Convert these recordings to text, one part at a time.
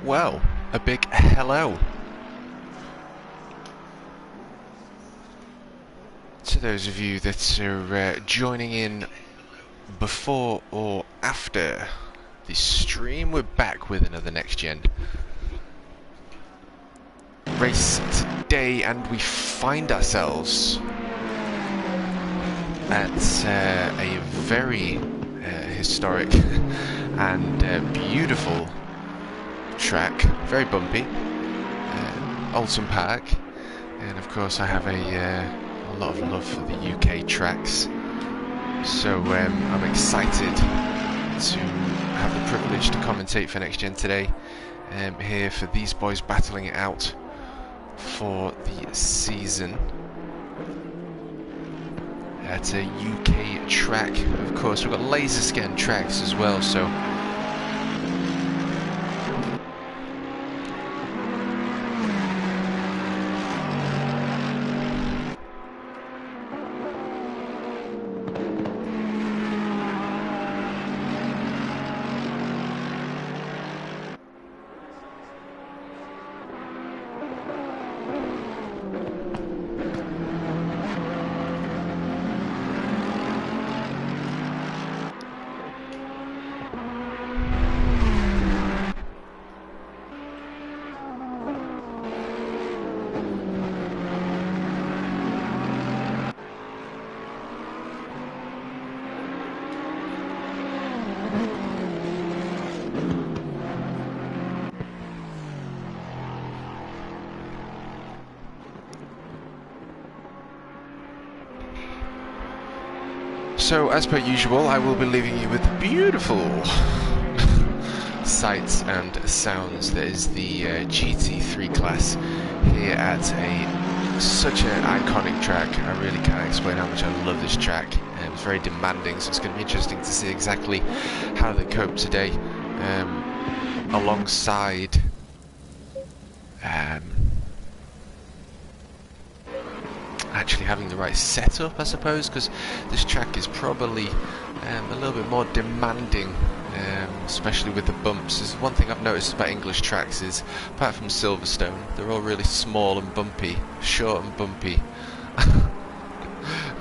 Well, a big hello to those of you that are joining in before or after this stream. We're back with another Next Gen race today, and we find ourselves at a very historic and beautiful track, very bumpy, Alton Park, and of course I have a lot of love for the UK tracks, so I'm excited to have the privilege to commentate for Next Gen today, here for these boys battling it out for the season at a UK track. Of course we've got laser scan tracks as well, so as per usual, I will be leaving you with beautiful sights and sounds. That is the GT3 class here at such an iconic track. I really can't explain how much I love this track. It's very demanding, so it's going to be interesting to see exactly how they cope today, alongside actually having the right setup, I suppose, because this track is probably a little bit more demanding, especially with the bumps. There's one thing I've noticed about English tracks is, apart from Silverstone, they're all really small and bumpy, short and bumpy.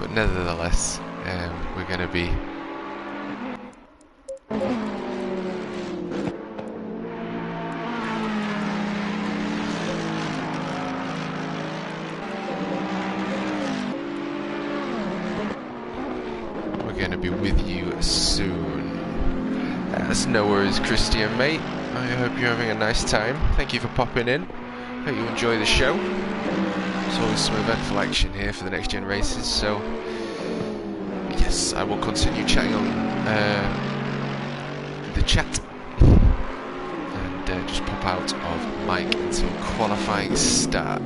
But nevertheless, we're going to be with you soon. That's no worries, Christian, mate. I hope you're having a nice time. Thank you for popping in. Hope you enjoy the show. There's always some eventful action here for the Next Gen races, so yes, I will continue chatting on the chat and just pop out of mic until qualifying start.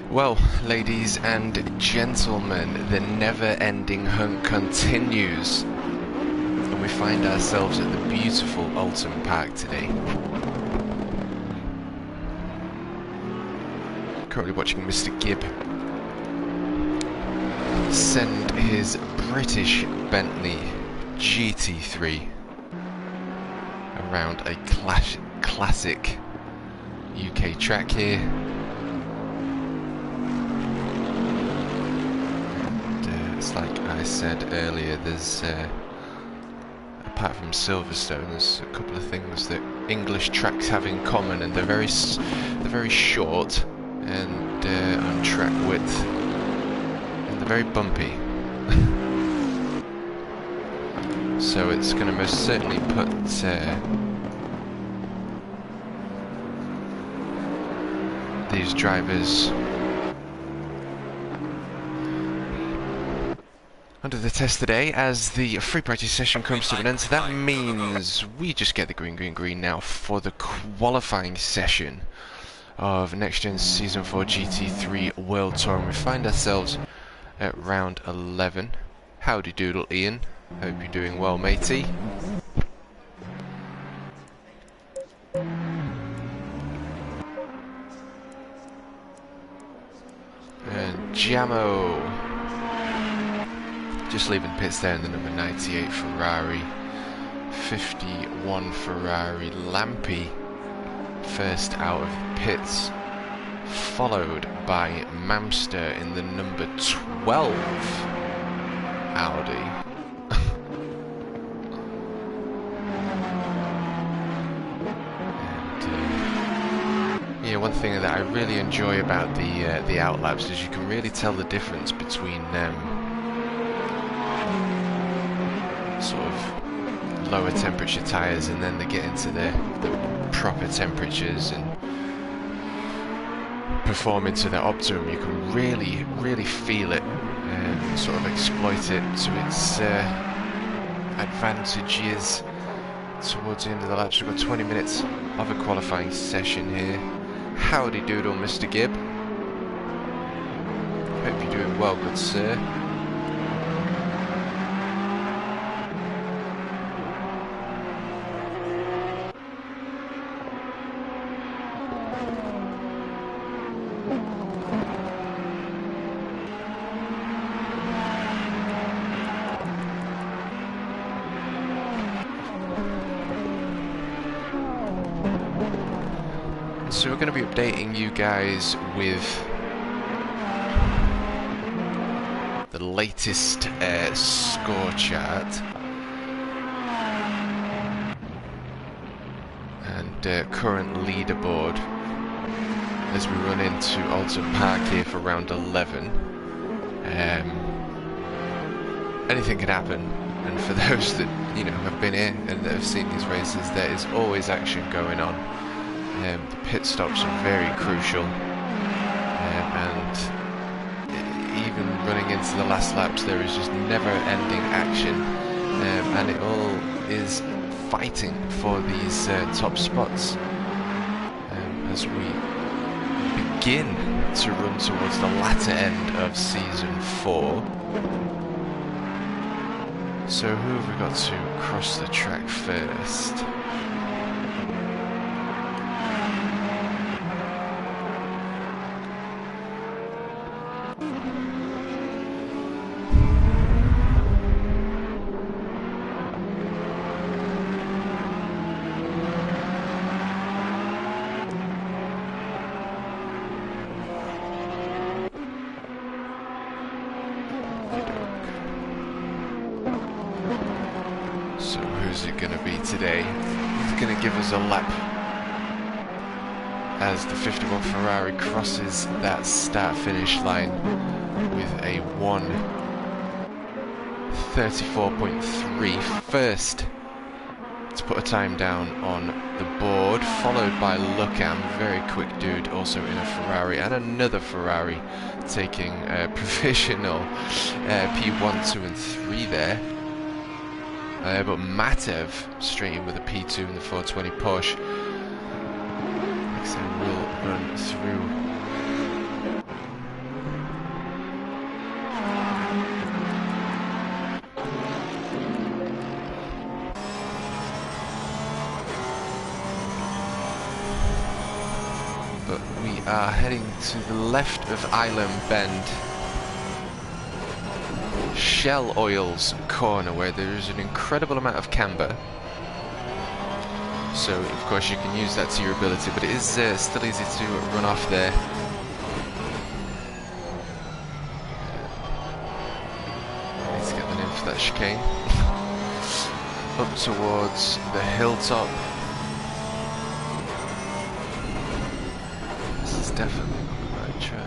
Well, ladies and gentlemen, the never-ending hunt continues, and we find ourselves at the beautiful Alton Park today. Currently watching Mr. Gibb send his British Bentley GT3 around a classic UK track here. Like I said earlier, there's apart from Silverstone, there's a couple of things that English tracks have in common, and they're very short and on track width, and they're very bumpy. So it's going to most certainly put these drivers under the test today as the free practice session comes to an end. So that means we just get the green now for the qualifying session of NXTGEN Season 4 GT3 World Tour, and we find ourselves at round 11. Howdy doodle, Ian. Hope you're doing well, matey. And Jamo just leaving pits there in the number 98 Ferrari, 51 Ferrari. Lampy first out of the pits, followed by Mamster in the number 12 Audi. And, yeah, one thing that I really enjoy about the outlaps is you can really tell the difference between sort of lower temperature tyres, and then they get into the proper temperatures and perform into their optimum. You can really feel it and sort of exploit it to its advantages. towards the end of the laps. We've got 20 minutes of a qualifying session here. Howdy doodle, Mr. Gibb. Hope you're doing well, good sir. So we're going to be updating you guys with the latest score chart and current leaderboard as we run into Alton Park here for round 11. Anything can happen, and for those that have been here and that have seen these races, there is always action going on. The pit stops are very crucial, and even running into the last laps there is just never-ending action, and it all is fighting for these top spots as we begin to run towards the latter end of season 4. So who have we got to cross the track first? So who's it going to be today? It's going to give us a lap as the 51 Ferrari crosses that start-finish line with a 1:34.3. First to put a time down on the board, followed by Lucam, very quick dude, also in a Ferrari, and another Ferrari taking provisional P1, 2 and 3 there. But Matev straight in with a P2 in the 420 Porsche. So we'll run through. But we are heading to the left of Island Bend, Shell Oil's corner, where there is an incredible amount of camber. So of course you can use that to your ability, but it is still easy to run off there. Need to get them in for that chicane. Up towards the hilltop. This is definitely not the right track.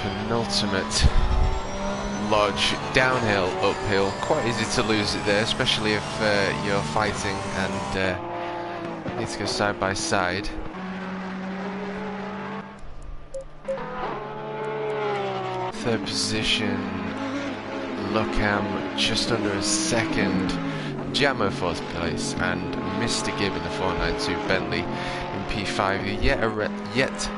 Penultimate lodge, downhill, uphill, quite easy to lose it there, especially if you're fighting and need to go side by side. Third position, Lucam just under a second, Jammer fourth place, and Mr. Gibb in the 492, Bentley in P5, yet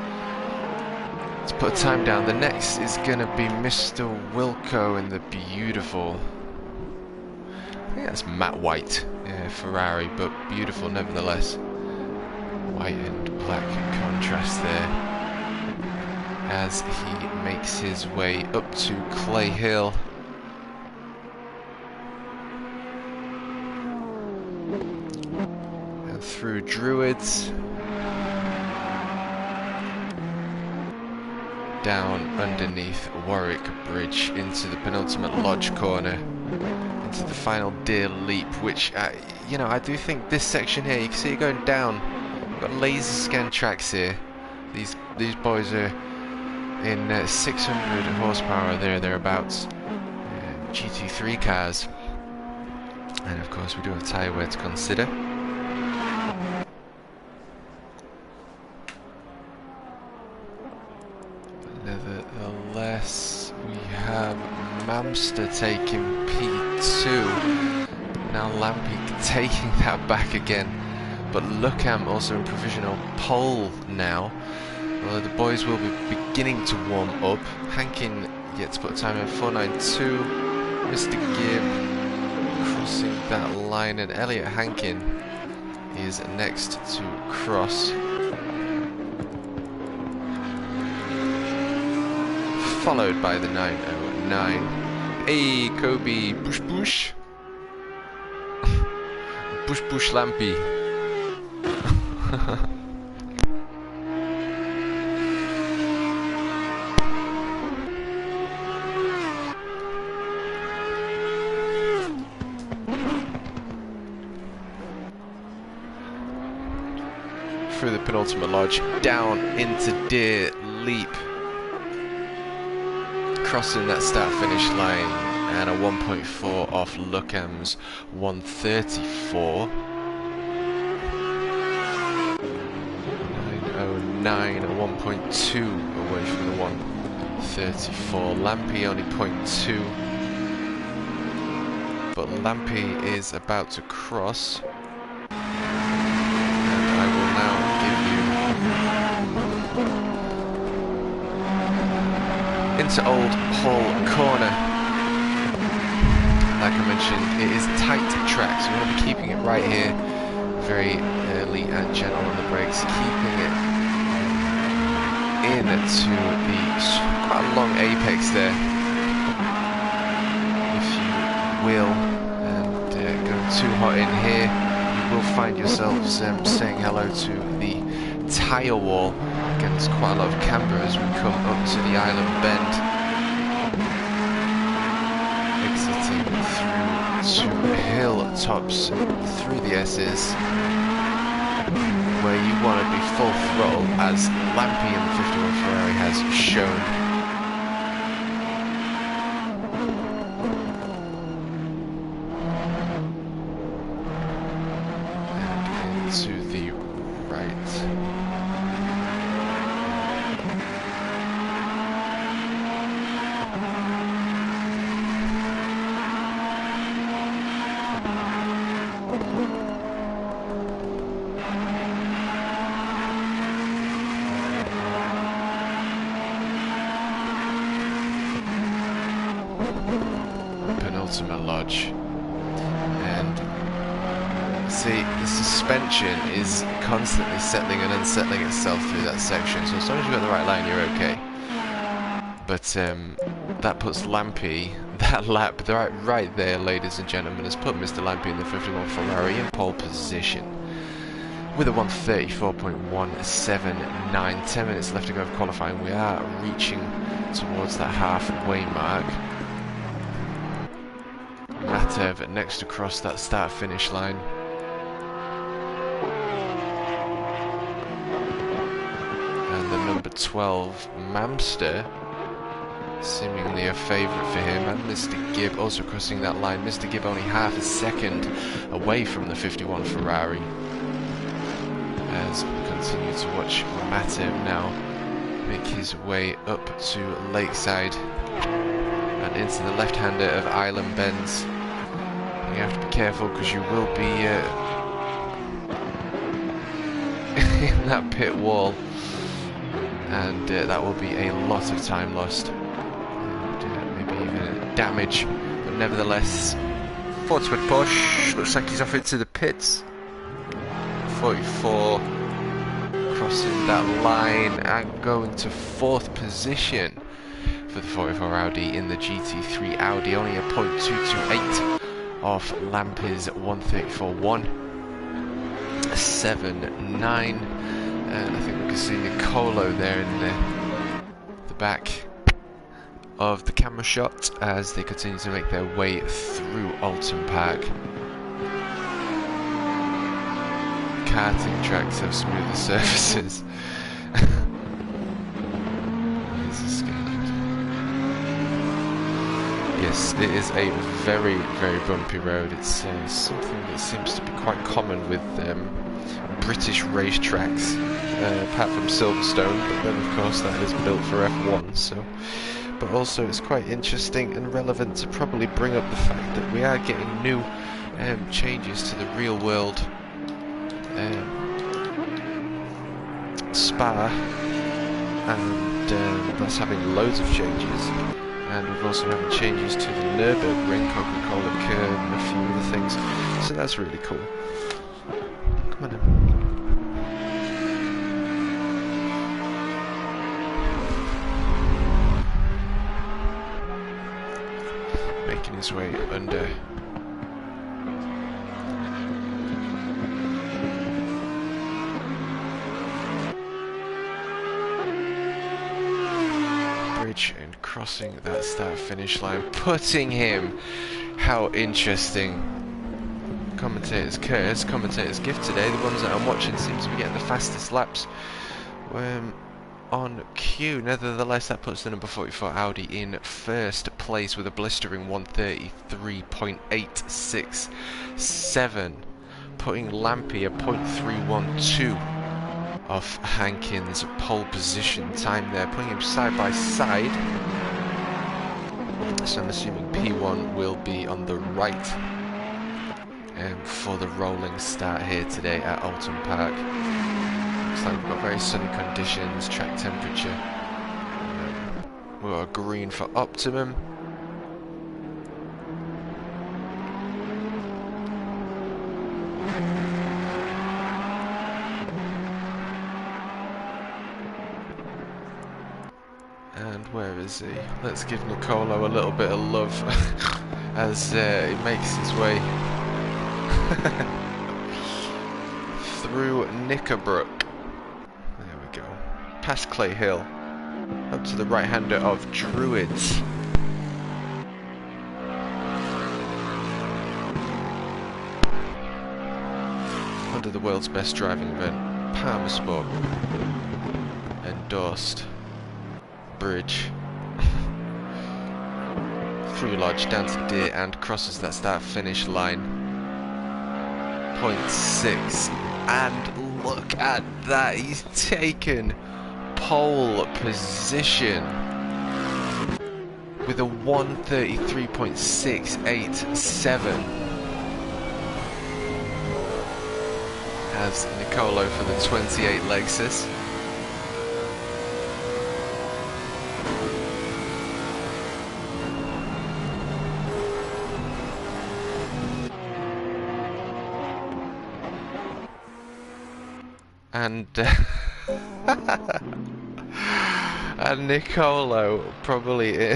to put a time down. The next is going to be Mr. Wilco in the beautiful, I think that's matte white Ferrari, but beautiful nevertheless. White and black contrast there as he makes his way up to Clay Hill. And through Druids. Down underneath Warwick Bridge into the penultimate lodge corner, into the final deer leap, which, you know, I do think this section here, you can see it going down. We've got laser scan tracks here. These boys are in 600 horsepower thereabouts. GT3 cars. And of course we do have tyre wear to consider. Nevertheless, we have Mamster taking P2. Now Lampy taking that back again. But Luckham also in provisional pole now. Although the boys will be beginning to warm up. Hankin yet to put a time in 4:92. Mr. Gibb crossing that line, and Elliot Hankin is next to cross. Followed by the 909. Hey, Kobe, push push. Push push Lampy. Through the penultimate lodge, down into Deer Leap, crossing that start finish line, and a 1.4 off Luckham's 134. 909, a 1.2 away from the 134. Lampy only 0.2, but Lampy is about to cross. Into Old Hall Corner. Like I mentioned, it is tight track, so we're going to be keeping it right here, very early and gentle on the brakes, keeping it into the quite a long apex there, if you will, and going too hot in here, you will find yourselves saying hello to the tyre wall. Again, there's quite a lot of camber as we come up to the island bend, exiting through to hilltops, through the S's, where you want to be full throttle, as Lampy in the 51 Ferrari has shown. And into the right. Penultimate lodge, and see, the suspension is constantly settling and unsettling itself through that section, so as long as you've got the right line you're okay. But that puts Lampy, that lap right there, ladies and gentlemen, has put Mr. Lampy in the 51 Ferrari in pole position with a 1:34.179. 10 minutes left to go of qualifying. We are reaching towards that halfway mark. Matev next to cross that start finish line. And the number 12 Mamster, seemingly a favourite for him, and Mr. Gibb also crossing that line. Mr. Gibb only half a second away from the 51 Ferrari, as we continue to watch Matev now make his way up to Lakeside and into the left-hander of Island Bends. You have to be careful because you will be in that pit wall, and that will be a lot of time lost, and maybe even damage. But nevertheless, Ford Squid Porsche looks like he's off into the pits. 44 crossing that line and going to 4th position for the 44 Audi in the GT3 Audi, only a 0.228 off Lampy's 1:34.179, and I think we can see Nicolo there in the back of the camera shot as they continue to make their way through Alton Park. Karting tracks have smoother surfaces. Yes, it is a very, very bumpy road. It's something that seems to be quite common with British racetracks, apart from Silverstone, but then of course that is built for F1, so. But also it's quite interesting and relevant to probably bring up the fact that we are getting new changes to the real world Spa, and that's having loads of changes. And we've also had changes to the Nürburgring, Coca-Cola curb, and a few other things. So that's really cool. Come on in. Making his way under. And crossing that start-finish line, putting him. How interesting. Commentator's curse, commentator's gift today. The ones that I'm watching seem to be getting the fastest laps on cue. Nevertheless, that puts the number 44 Audi in first place with a blistering 133.867, putting Lampy a .312 off Hankins' pole position time there, putting him side by side. So I'm assuming P1 will be on the right for the rolling start here today at Alton Park. Looks like we've got very sunny conditions, track temperature. We've got a green for optimum. And where is he? Let's give Nicolo a little bit of love as he makes his way through Knickerbrook. There we go. Past Clay Hill. Up to the right-hander of Druids. Under the world's best driving event, Palmer Sport. Endorsed. Bridge through Lodge down to Deer and crosses that start finish line. 0.6, and look at that, he's taken pole position with a 133.687 as Nicolo for the 28 Lexus. And and Nicolo probably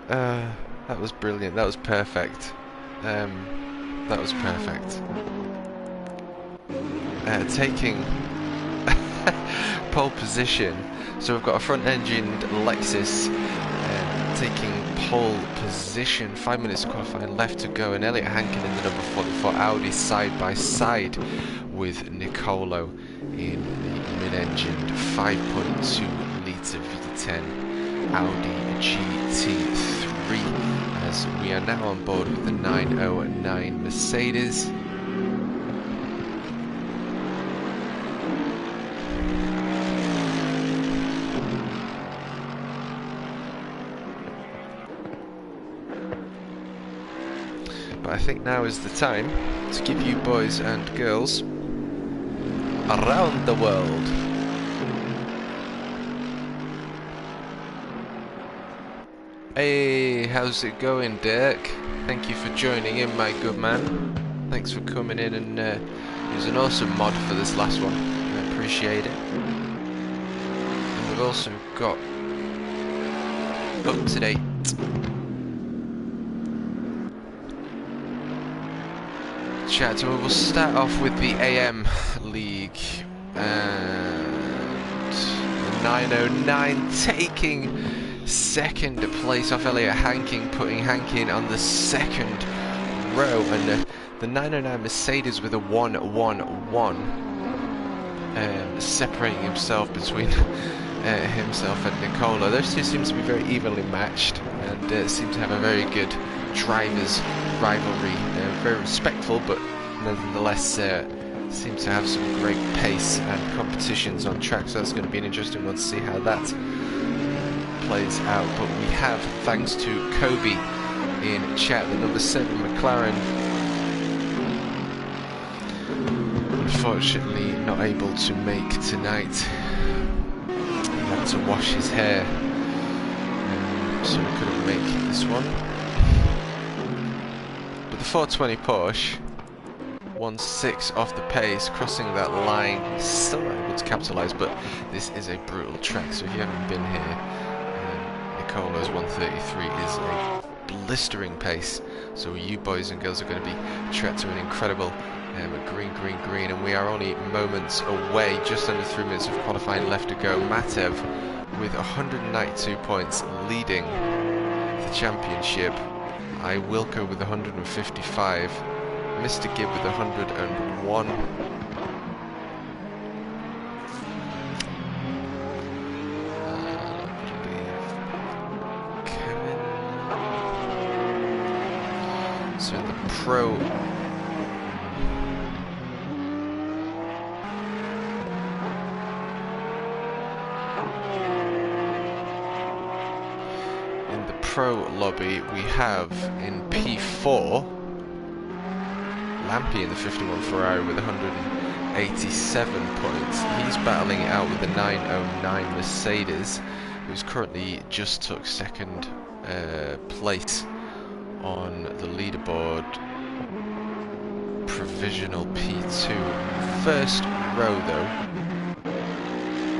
that was brilliant. That was perfect. That was perfect. Taking pole position. So we've got a front-engined Lexus taking pole position. 5 minutes to qualifying left to go, and Elliot Hankin in the number 44 Audi side by side with Nicolo in the mid-engined 5.2 litre V10 Audi GT3 as we are now on board with the 909 Mercedes. But I think now is the time to give you boys and girls around the world Hey, how's it going, Dirk? Thank you for joining in, my good man. Thanks for coming in, and it was an awesome mod for this last one. I appreciate it. And we've also got up to date chat. So we'll start off with the AM League and the 909 taking second place off Elliot Hankin, putting Hankin on the second row, and the 909 Mercedes with a 1-1-1, separating himself between himself and Nicola. Those two seem to be very evenly matched and seem to have a very good drivers rivalry. Very respectful, but nonetheless seem to have some great pace and competitions on track, so that's going to be an interesting one to see how that plays out. But we have, thanks to Kobe in chat, the number 7 McLaren unfortunately not able to make tonight. He had to wash his hair, so he couldn't make this one. But the 420 Porsche, 1.6 off the pace, crossing that line, still not able to capitalise, but this is a brutal track, so if you haven't been here, Nicolo's 133 is a blistering pace, so you boys and girls are going to be tracked to an incredible green, and we are only moments away, just under 3 minutes of qualifying left to go. Matev with 192 points leading the championship. Wilco with 155, Mr. Gibb with 101. So in the pro lobby, we have in P4 Lampi in the 51 Ferrari with 187 points. He's battling it out with the 909 Mercedes, who's currently just took second place on the leaderboard. Provisional P2, first row though,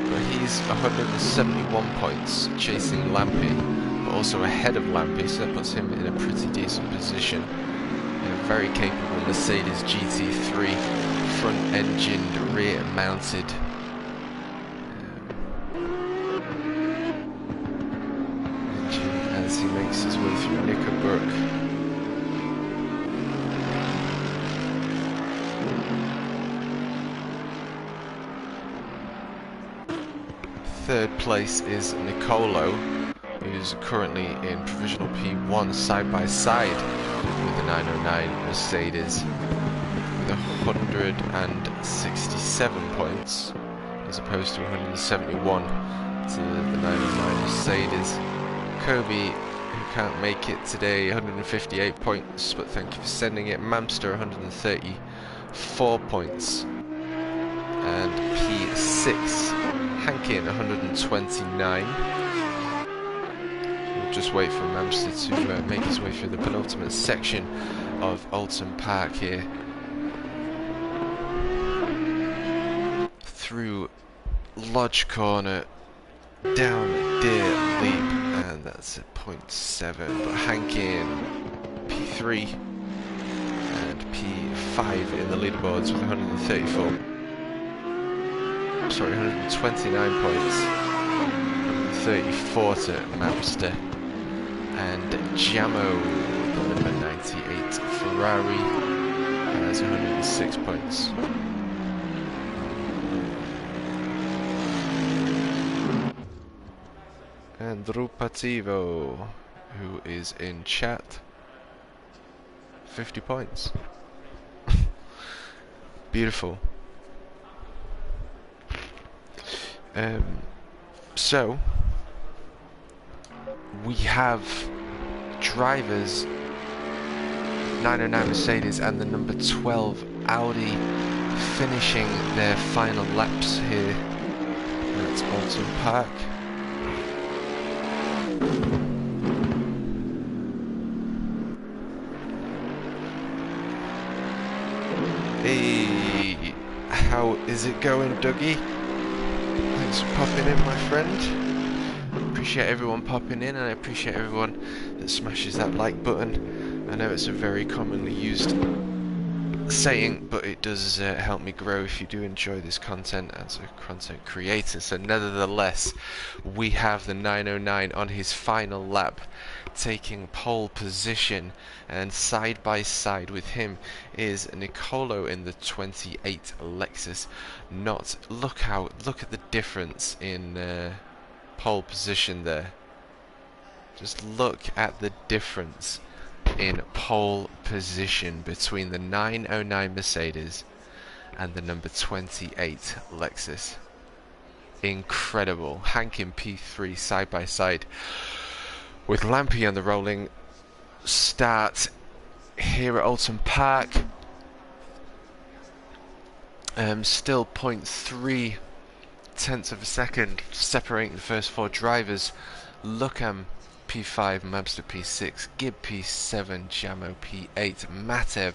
but he's 171 points, chasing Lampi, but also ahead of Lampi, so that puts him in a pretty decent position. In a very capable Mercedes GT3, front-engined, rear-mounted. As he makes his way through Nickelbrook. Third place is Nicolo, who's currently in provisional P1 side by side with the 909 Mercedes with 167 points as opposed to 171 to the 909 Mercedes. Kobe, who can't make it today, 158 points, but thank you for sending it. Mamster, 134 points. And P6, Hankin, 129. We'll just wait for Mamster to make his way through the penultimate section of Alton Park here. Through Lodge Corner, down Deer Leap, and that's at 0.7. But Hankin, P3 and P5 in the leaderboards with 129 points, 134 to Mamster, and Jamo, the number 98 Ferrari, has 106 points. And Drupativo, who is in chat, 50 points. Beautiful. So we have drivers 909 Mercedes and the number 12 Audi finishing their final laps here at Alton Park. Hey, how is it going, Dougie? Thanks for popping in, my friend. Appreciate everyone popping in, and I appreciate everyone that smashes that like button. I know it's a very commonly used saying, but it does help me grow if you do enjoy this content as a content creator. So nevertheless, we have the 909 on his final lap, taking pole position, and side by side with him is Nicolo in the 28 Lexus. Look at the difference in pole position there. Just look at the difference in pole position between the 909 Mercedes and the number 28 Lexus. Incredible. Hank in P3 side by side with Lampy on the rolling start here at Alton Park. Still 0.3 tenths of a second separating the first four drivers. Luckham P5, Mabster P6, Gibb P7, Jamo P8, Matev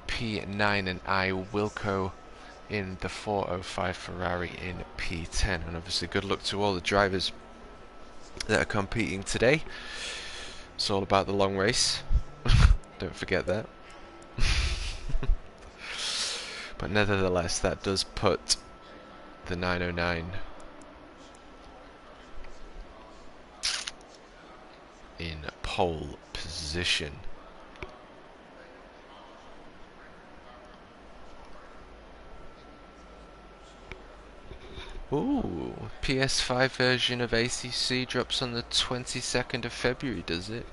P9, and I Wilco in the 405 Ferrari in P10. And obviously good luck to all the drivers that are competing today. It's all about the long race. Don't forget that. But nevertheless, that does put the 909 in pole position. Ooh, PS5 version of ACC drops on the 22nd of February, does it?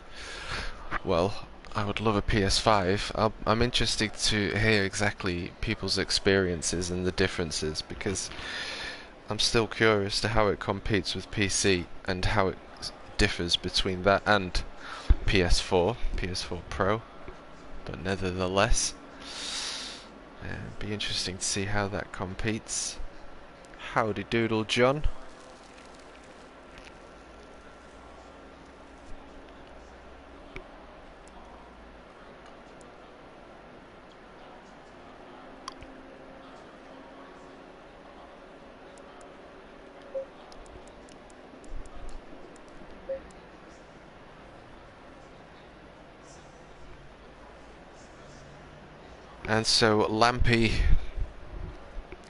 Well, I would love a PS5. I'm interested to hear exactly people's experiences and the differences, because I'm still curious to how it competes with PC and how it differs between that and PS4 Pro. But nevertheless, be interesting to see how that competes. Howdy doodle, John. And so Lampy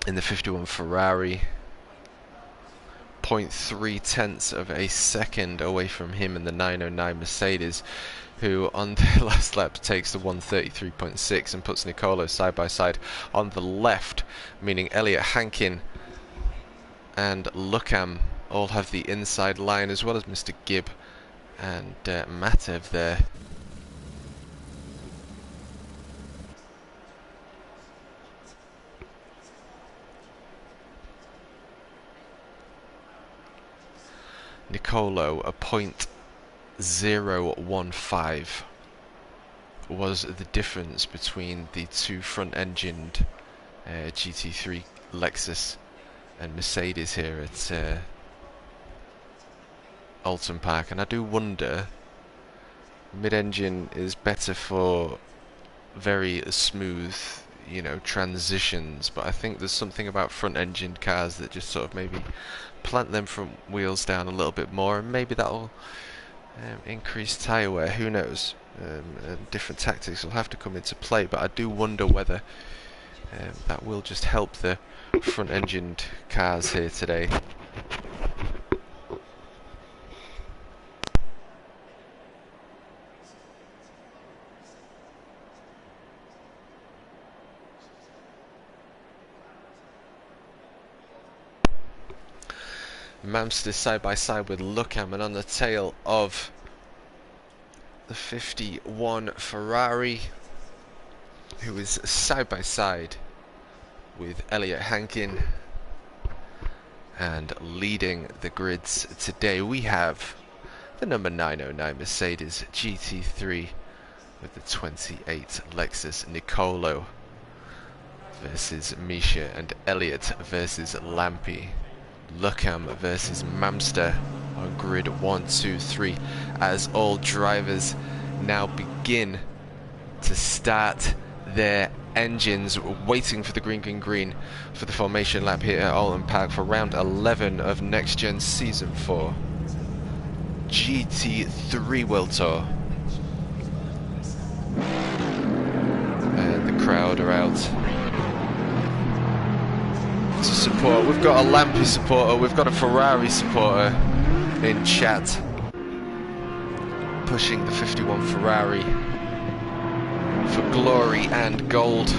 in the 51 Ferrari, 0.3 tenths of a second away from him in the 909 Mercedes, who on their last lap takes the 133.6 and puts Nicolo side by side on the left, meaning Elliot Hankin and Luckham all have the inside line, as well as Mr. Gibb and Matev there. Nicolo, a 0.015 was the difference between the two front-engined GT3 Lexus and Mercedes here at Alton Park. And I do wonder, mid-engine is better for very smooth, you know, transitions, but I think there's something about front-engined cars that just sort of maybe plant them front wheels down a little bit more, and maybe that'll increase tyre wear. Who knows? Different tactics will have to come into play, but I do wonder whether that will just help the front-engined cars here today. Mamster side by side with Luckham, and on the tail of the 51 Ferrari, who is side by side with Elliot Hankin. And leading the grids today, we have the number 909 Mercedes GT3 with the 28 Lexus, Nicolo versus Misha, and Elliot versus Lampy. Luckham versus Mamster on grid 1, 2, 3, as all drivers now begin to start their engines, waiting for the green for the formation lap here at Alton Park for round 11 of Next Gen Season 4 GT3 World Tour. And the crowd are out to support. We've got a Lampi supporter, we've got a Ferrari supporter in chat, pushing the 51 Ferrari for glory and gold.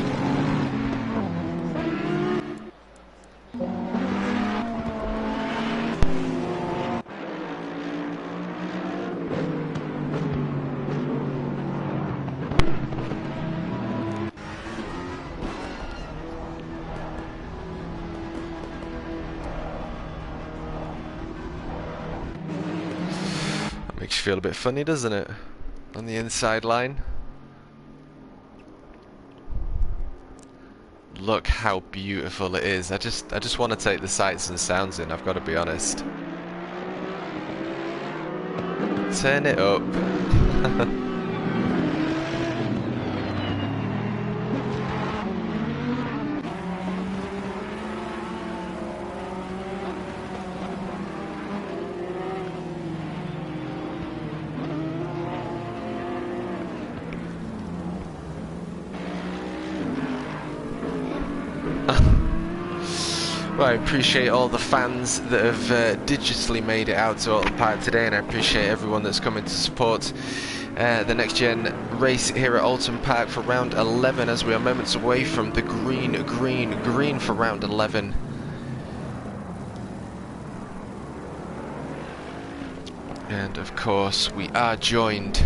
Makes you feel a bit funny, doesn't it? On the inside line. Look how beautiful it is. I just want to take the sights and sounds in, I've got to be honest. Turn it up. Well, I appreciate all the fans that have digitally made it out to Alton Park today, and I appreciate everyone that's coming to support the Next Gen race here at Alton Park for round 11, as we are moments away from the green for round 11. And of course, we are joined.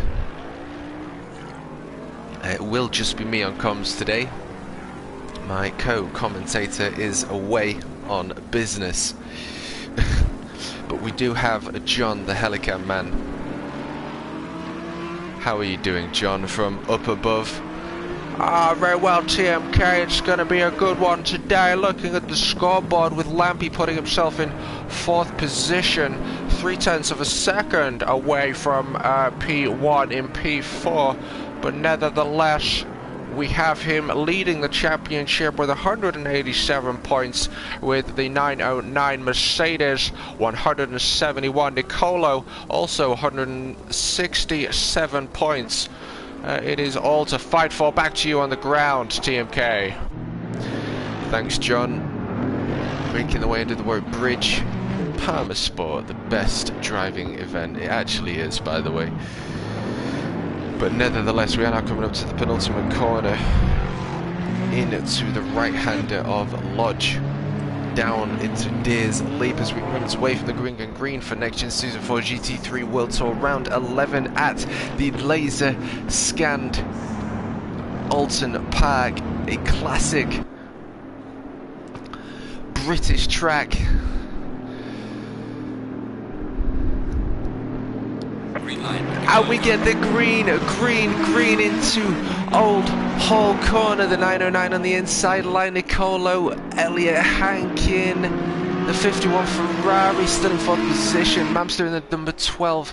It will just be me on comms today. My co-commentator is away on business. But we do have John, the Helicam man. How are you doing, John, from up above? Very well, TMK. It's going to be a good one today. Looking at the scoreboard with Lampi putting himself in 4th position, 0.3 of a second away from P1 in P4. But nevertheless, we have him leading the championship with 187 points with the 909 Mercedes, 171 Nicolo, also 167 points. It is all to fight for. Back to you on the ground, TMK. Thanks, John. Making the way under the word bridge. Palmer Sport, the best driving event. It actually is, by the way. But nevertheless, we are now coming up to the penultimate corner, into the right-hander of Lodge, down into Deer's Leap as we run away from the green for Next Gen Season 4 GT3 World Tour round 11 at the laser scanned Alton Park, a classic British track. And we get the green into Old Hall Corner, the 909 on the inside line, Nicolo, Elliot Hankin, the 51 Ferrari still in 4th position, Mamster in the number 12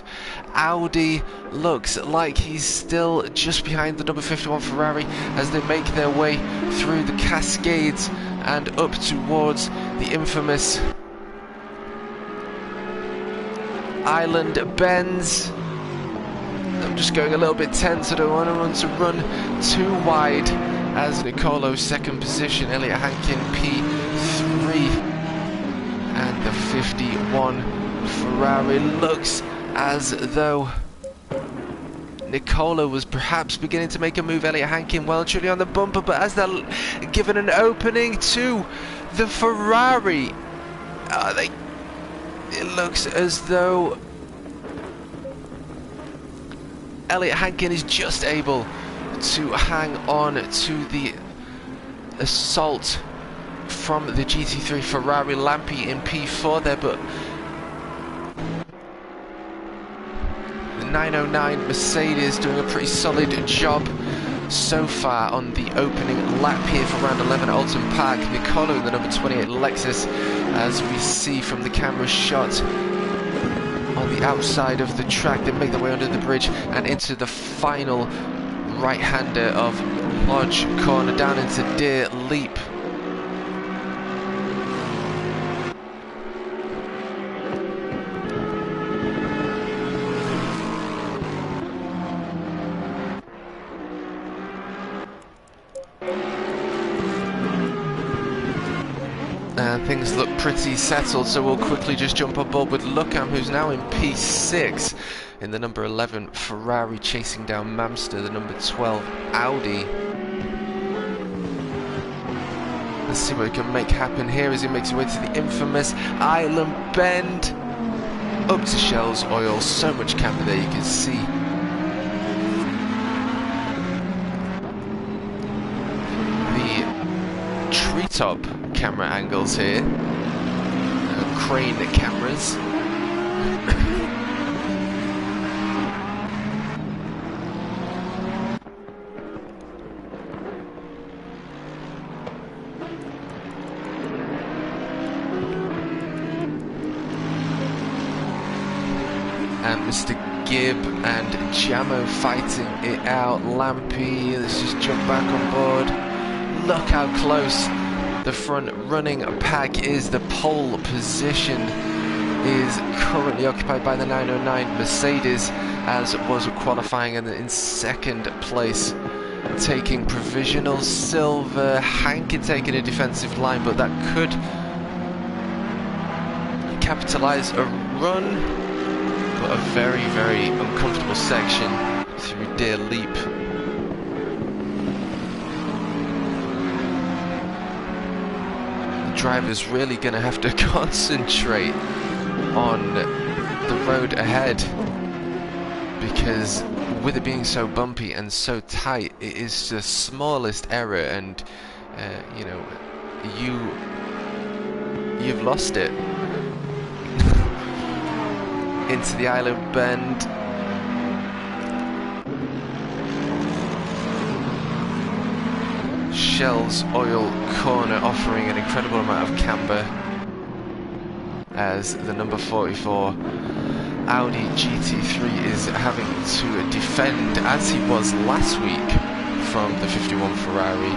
Audi, looks like he's still just behind the number 51 Ferrari as they make their way through the Cascades and up towards the infamous Island Bends. I'm just going a little bit tense. I don't want to run too wide as Nicolo's 2nd position, Elliot Hankin P3, and the 51 Ferrari looks as though Nicolo was perhaps beginning to make a move. Elliot Hankin well and truly on the bumper, but as they're given an opening to the Ferrari, it looks as though Elliot Hankin is just able to hang on to the assault from the GT3 Ferrari. Lampi in P4 there, but the 909 Mercedes doing a pretty solid job so far on the opening lap here for round 11 at Alton Park. Nicolo in the number 28 Lexus, as we see from the camera shot on the outside of the track. They make their way under the bridge and into the final right-hander of Lodge Corner, down into Deer Leap. things look pretty settled, so we'll quickly just jump on board with Luckham, who's now in P6 in the number 11 Ferrari, chasing down Mamster, the number 12 Audi. Let's see what he can make happen here as he makes his way to the infamous Island Bend. Up to Shell's Oil, so much camber there, you can see. The treetop camera angles here. Crane cameras. And Mr. Gibb and Jamo fighting it out. Lampy, let's just jump back on board. Look how close the front running pack is. The pole position is currently occupied by the 909 Mercedes, as was qualifying, and in second place taking provisional silver. Hankin taking a defensive line, but that could capitalise a run. But a very, very uncomfortable section through Deer Leap. The driver's really going to have to concentrate on the road ahead, because with it being so bumpy and so tight, it is the smallest error, and you know, you've lost it. Into the Island Bend. Shell's Oil corner offering an incredible amount of camber, as the number 44 Audi GT3 is having to defend, as he was last week, from the 51 Ferrari.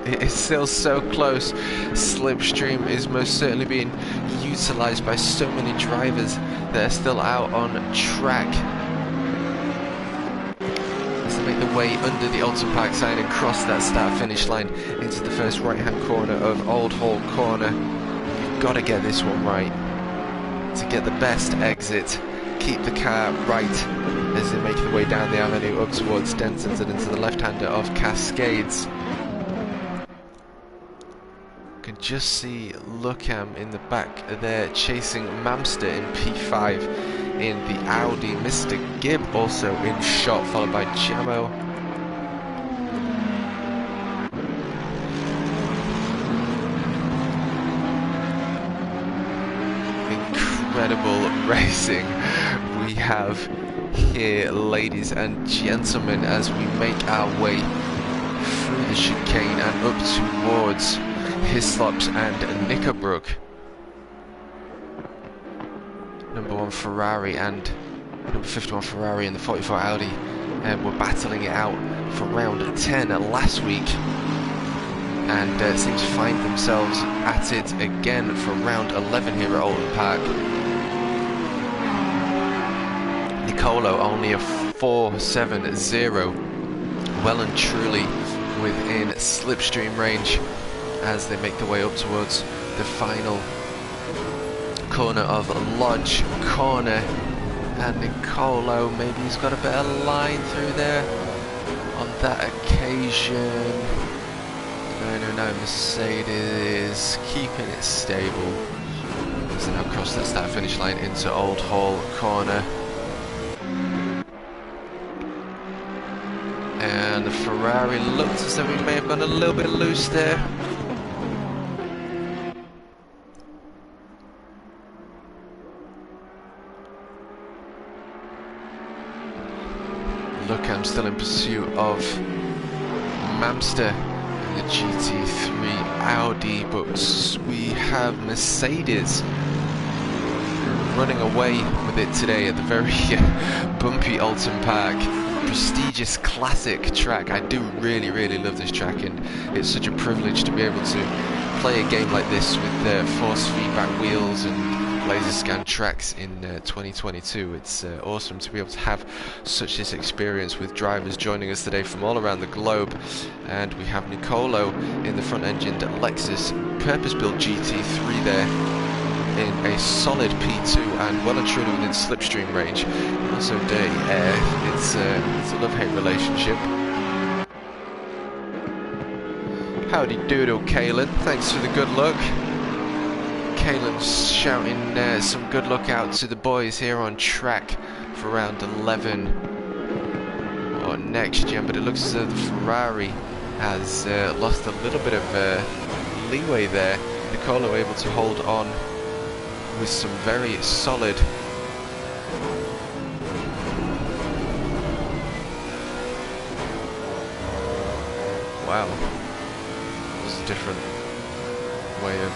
It is still so close. Slipstream is most certainly being utilised by so many drivers that are still out on track. As they make their way under the Alton Park sign and cross that start-finish line into the first right-hand corner of Old Hall Corner. You've got to get this one right to get the best exit. Keep the car right as they make their way down the avenue up towards Denton's and into the left-hander of Cascades. Can just see Luckham in the back there chasing Mamster in P5 in the Audi. Mr. Gibb also in shot, followed by Jamo. Incredible racing we have here, ladies and gentlemen, as we make our way through the chicane and up towards Hislops and Knickerbrook. Number 1 Ferrari and number 51 Ferrari and the 44 Audi were battling it out for round 10 last week, and seem to find themselves at it again for round 11 here at Alton Park. Nicolo only a 4.70, well and truly within slipstream range, as they make their way up towards the final corner of Lodge Corner. And Nicolo, maybe he's got a better line through there on that occasion. 909 Mercedes keeping it stable as they now cross that start finish line into Old Hall Corner. And the Ferrari looked as though he may have gone a little bit loose there. Look, I'm still in pursuit of Mamster. the GT3 Audi, but we have Mercedes running away with it today at the very bumpy Alton Park. Prestigious classic track. I do really love this track, and it's such a privilege to be able to play a game like this with force feedback wheels and laser scan tracks in 2022. It's awesome to be able to have such this experience with drivers joining us today from all around the globe. And we have Nicolo in the front-engined Lexus purpose-built GT3 there in a solid P2 and well and truly within slipstream range. Also dirty air. It's a love-hate relationship. Howdy doodle, Kalen. Thanks for the good luck. Kalen's shouting some good luck out to the boys here on track for round 11 or next gen, but it looks as though the Ferrari has lost a little bit of leeway there. Nicolo able to hold on with some very solid wow, that was a different way of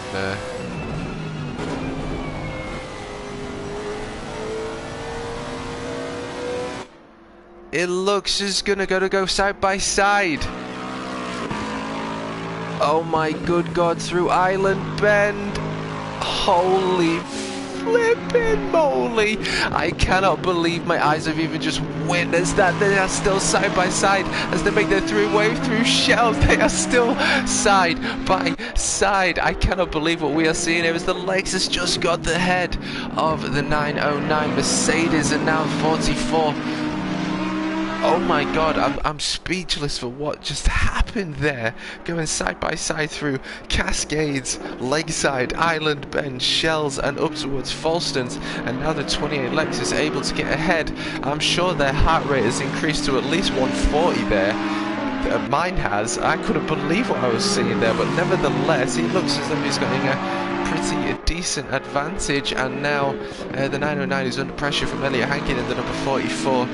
it looks as gonna go side by side. Oh my good God, through Island Bend. Holy flippin' moly. I cannot believe my eyes have even just witnessed that. They are still side by side as they make their three-way through shells. They are still side by side. I cannot believe what we are seeing here as the Lexus just got the head of the 909 Mercedes, and now 44. Oh my God, I'm speechless for what just happened there. Going side by side through Cascades, Lakeside, Island Bend, Shells and up towards Falstons. And now the 28 Lexus able to get ahead. I'm sure their heart rate has increased to at least 140 there. Mine has. I couldn't believe what I was seeing there, but nevertheless, it looks as though he's getting a pretty decent advantage. And now the 909 is under pressure from Elliot Hankin in the number 44.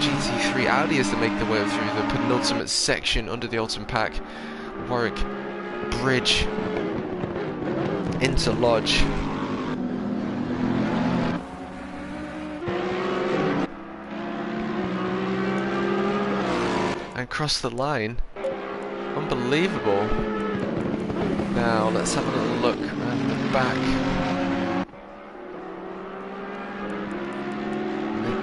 GT3 Audi as they make their way through the penultimate section under the Alton Park Warwick Bridge into Lodge. And cross the line. Unbelievable. Now let's have a little look at the back.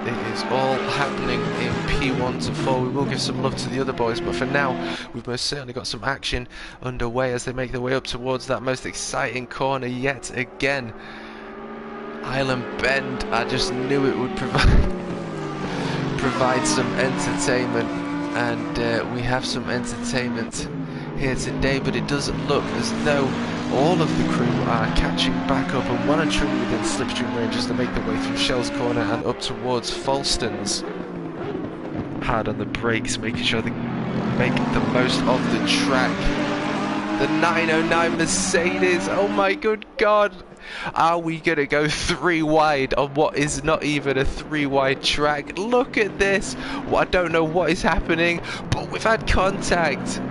It is all happening in P1 to 4. We will give some love to the other boys, but for now we've most certainly got some action underway as they make their way up towards that most exciting corner yet again. Island Bend, I just knew it would provide some entertainment, and we have some entertainment here today, but it doesn't look as though all of the crew are catching back up and well and truly within slipstream range as they make their way through Shell's corner and up towards Falstons. Hard on the brakes, making sure they make the most of the track. The 909 Mercedes, oh my good God. Are we gonna go 3 wide on what is not even a 3 wide track? Look at this. Well, I don't know what is happening, but we've had contact.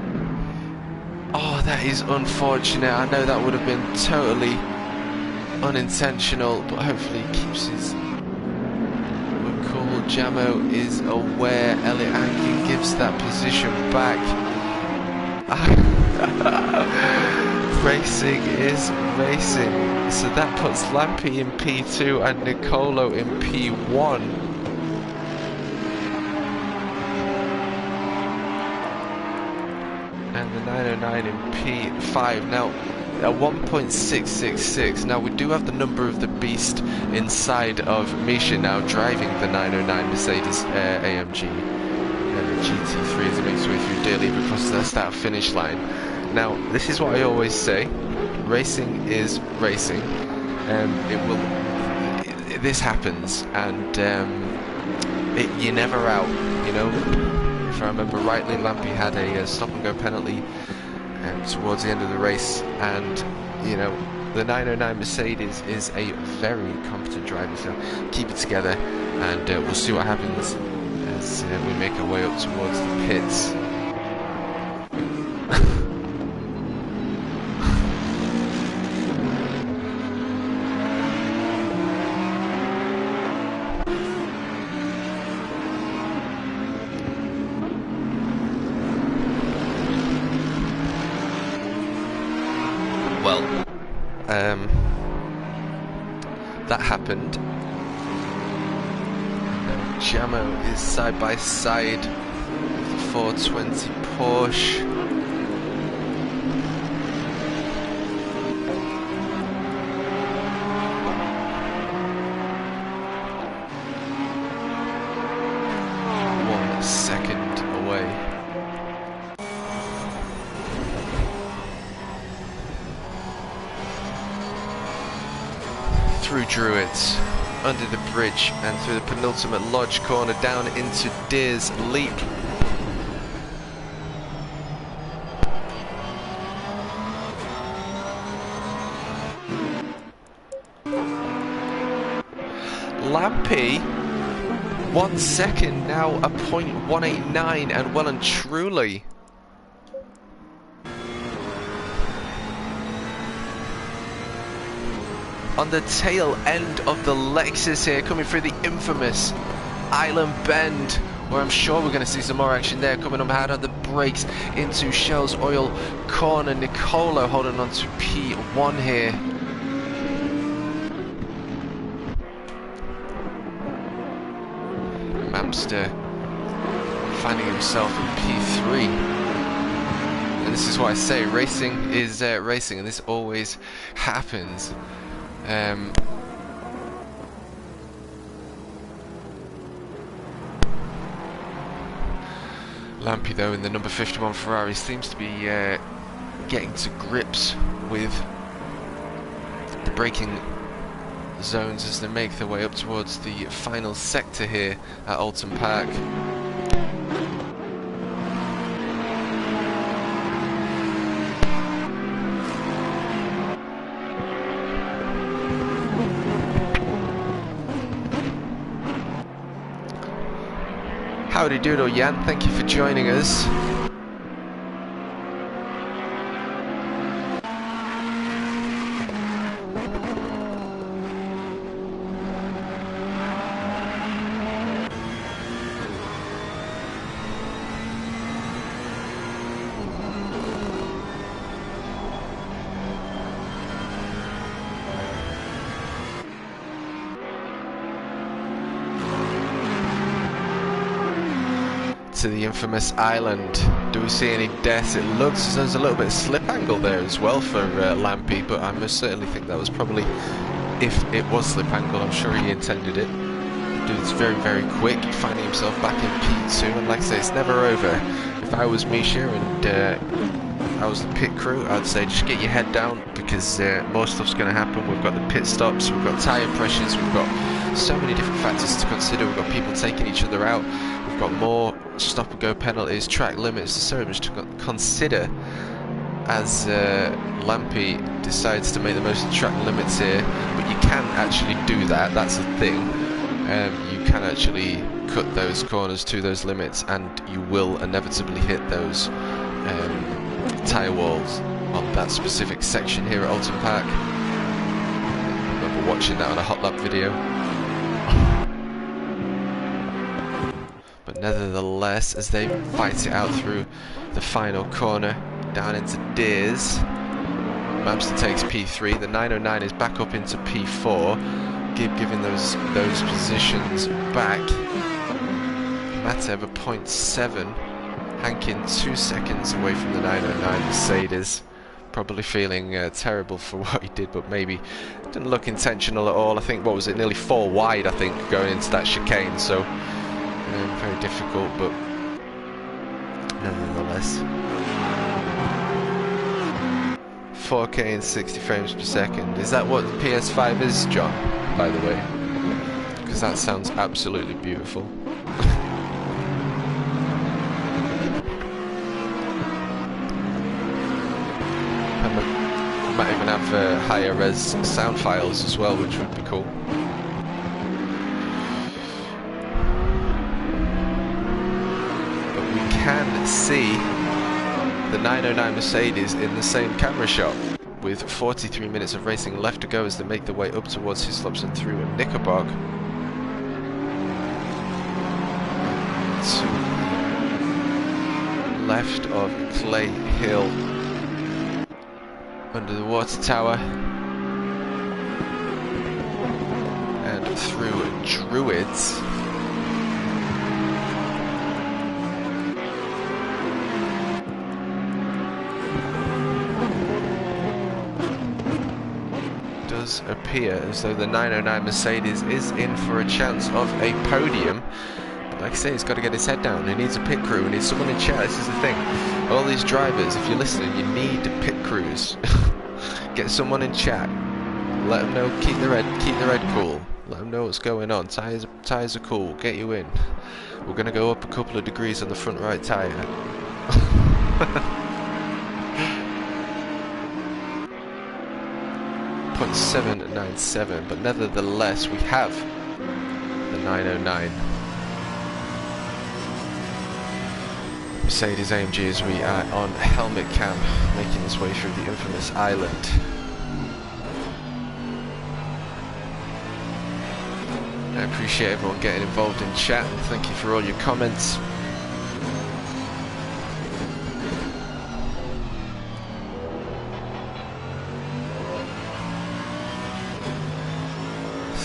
Oh, that is unfortunate. I know that would have been totally unintentional, but hopefully he keeps his cool. Jamo is aware. Elliot Hankin gives that position back. Racing is racing. So that puts Lampy in P2 and Nicolo in P1. And the 909 in P5. Now, at 1.666. Now, we do have the number of the beast inside of Misha now driving the 909 Mercedes AMG GT3 as it makes its way through Deer Leap across the start-finish line. Now, this is what I always say. Racing is racing. This happens, and you're never out, you know. If I remember rightly, Lampy had a stop-and-go penalty towards the end of the race, and you know the 909 Mercedes is a very competent driver. So keep it together, and we'll see what happens as we make our way up towards the pits. that happened. Jamo is side by side with the 420 Porsche. Through Druids, under the bridge, and through the penultimate lodge corner down into Deer's Leap. Lampy, 1 second now, a .189, and well and truly. On the tail end of the Lexus here, coming through the infamous Island Bend, where I'm sure we're going to see some more action there. Coming up hard on the brakes into Shell's Oil corner. Nicolo holding on to P1 here. Mamster finding himself in P3. And this is what I say, racing is racing, and this always happens. Lampy though in the number 51 Ferrari seems to be getting to grips with the braking zones as they make their way up towards the final sector here at Alton Park. Howdy doodle Jan, thank you for joining us. To the infamous island. Do we see any deaths? It looks as though there's a little bit of slip angle there as well for Lampy, but I most certainly think that was probably, if it was slip angle, I'm sure he intended it. Dude's very, very quick, finding himself back in P2, and like I say, it's never over. If I was Misha and I was the pit crew, I'd say just get your head down, because more stuff's going to happen. We've got the pit stops, we've got tyre pressures, we've got so many different factors to consider. We've got people taking each other out, we've got more stop and go penalties, track limits, there's so much to consider as Lampy decides to make the most of track limits here. But you can actually do that, that's the thing. You can actually cut those corners to those limits, and you will inevitably hit those tyre walls on that specific section here at Alton Park. I remember watching that on a hot lap video. But nevertheless, as they fight it out through the final corner down into Deers, Mamster takes P3. The 909 is back up into P4. Giving those positions back. Matev a .7. Hankin 2 seconds away from the 909 Mercedes. Probably feeling terrible for what he did, but maybe didn't look intentional at all. I think, what was it, nearly 4 wide, I think, going into that chicane. So very difficult, but nevertheless. 4K in 60 frames per second. Is that what the PS5 is, John, by the way? Because that sounds absolutely beautiful. I might even have higher res sound files as well, which would be cool. But we can see the 909 Mercedes in the same camera shot, with 43 minutes of racing left to go as they make their way up towards Hislops and through Knickerbock. To the left of Clay Hill, under the water tower. through Druids. Does appear as though the 909 Mercedes is in for a chance of a podium. But like I say, he's got to get his head down. He needs a pit crew. He needs someone in chat. This is the thing. All these drivers, if you're listening, you need pit crews. Get someone in chat. Let them know. Keep the red cool. Let them know what's going on. Tires are cool. Get you in. We're gonna go up a couple of degrees on the front right tire. 0.797, but nevertheless we have the 909 Mercedes AMG as we are on helmet cam, making its way through the infamous island. I appreciate everyone getting involved in chat. Thank you for all your comments.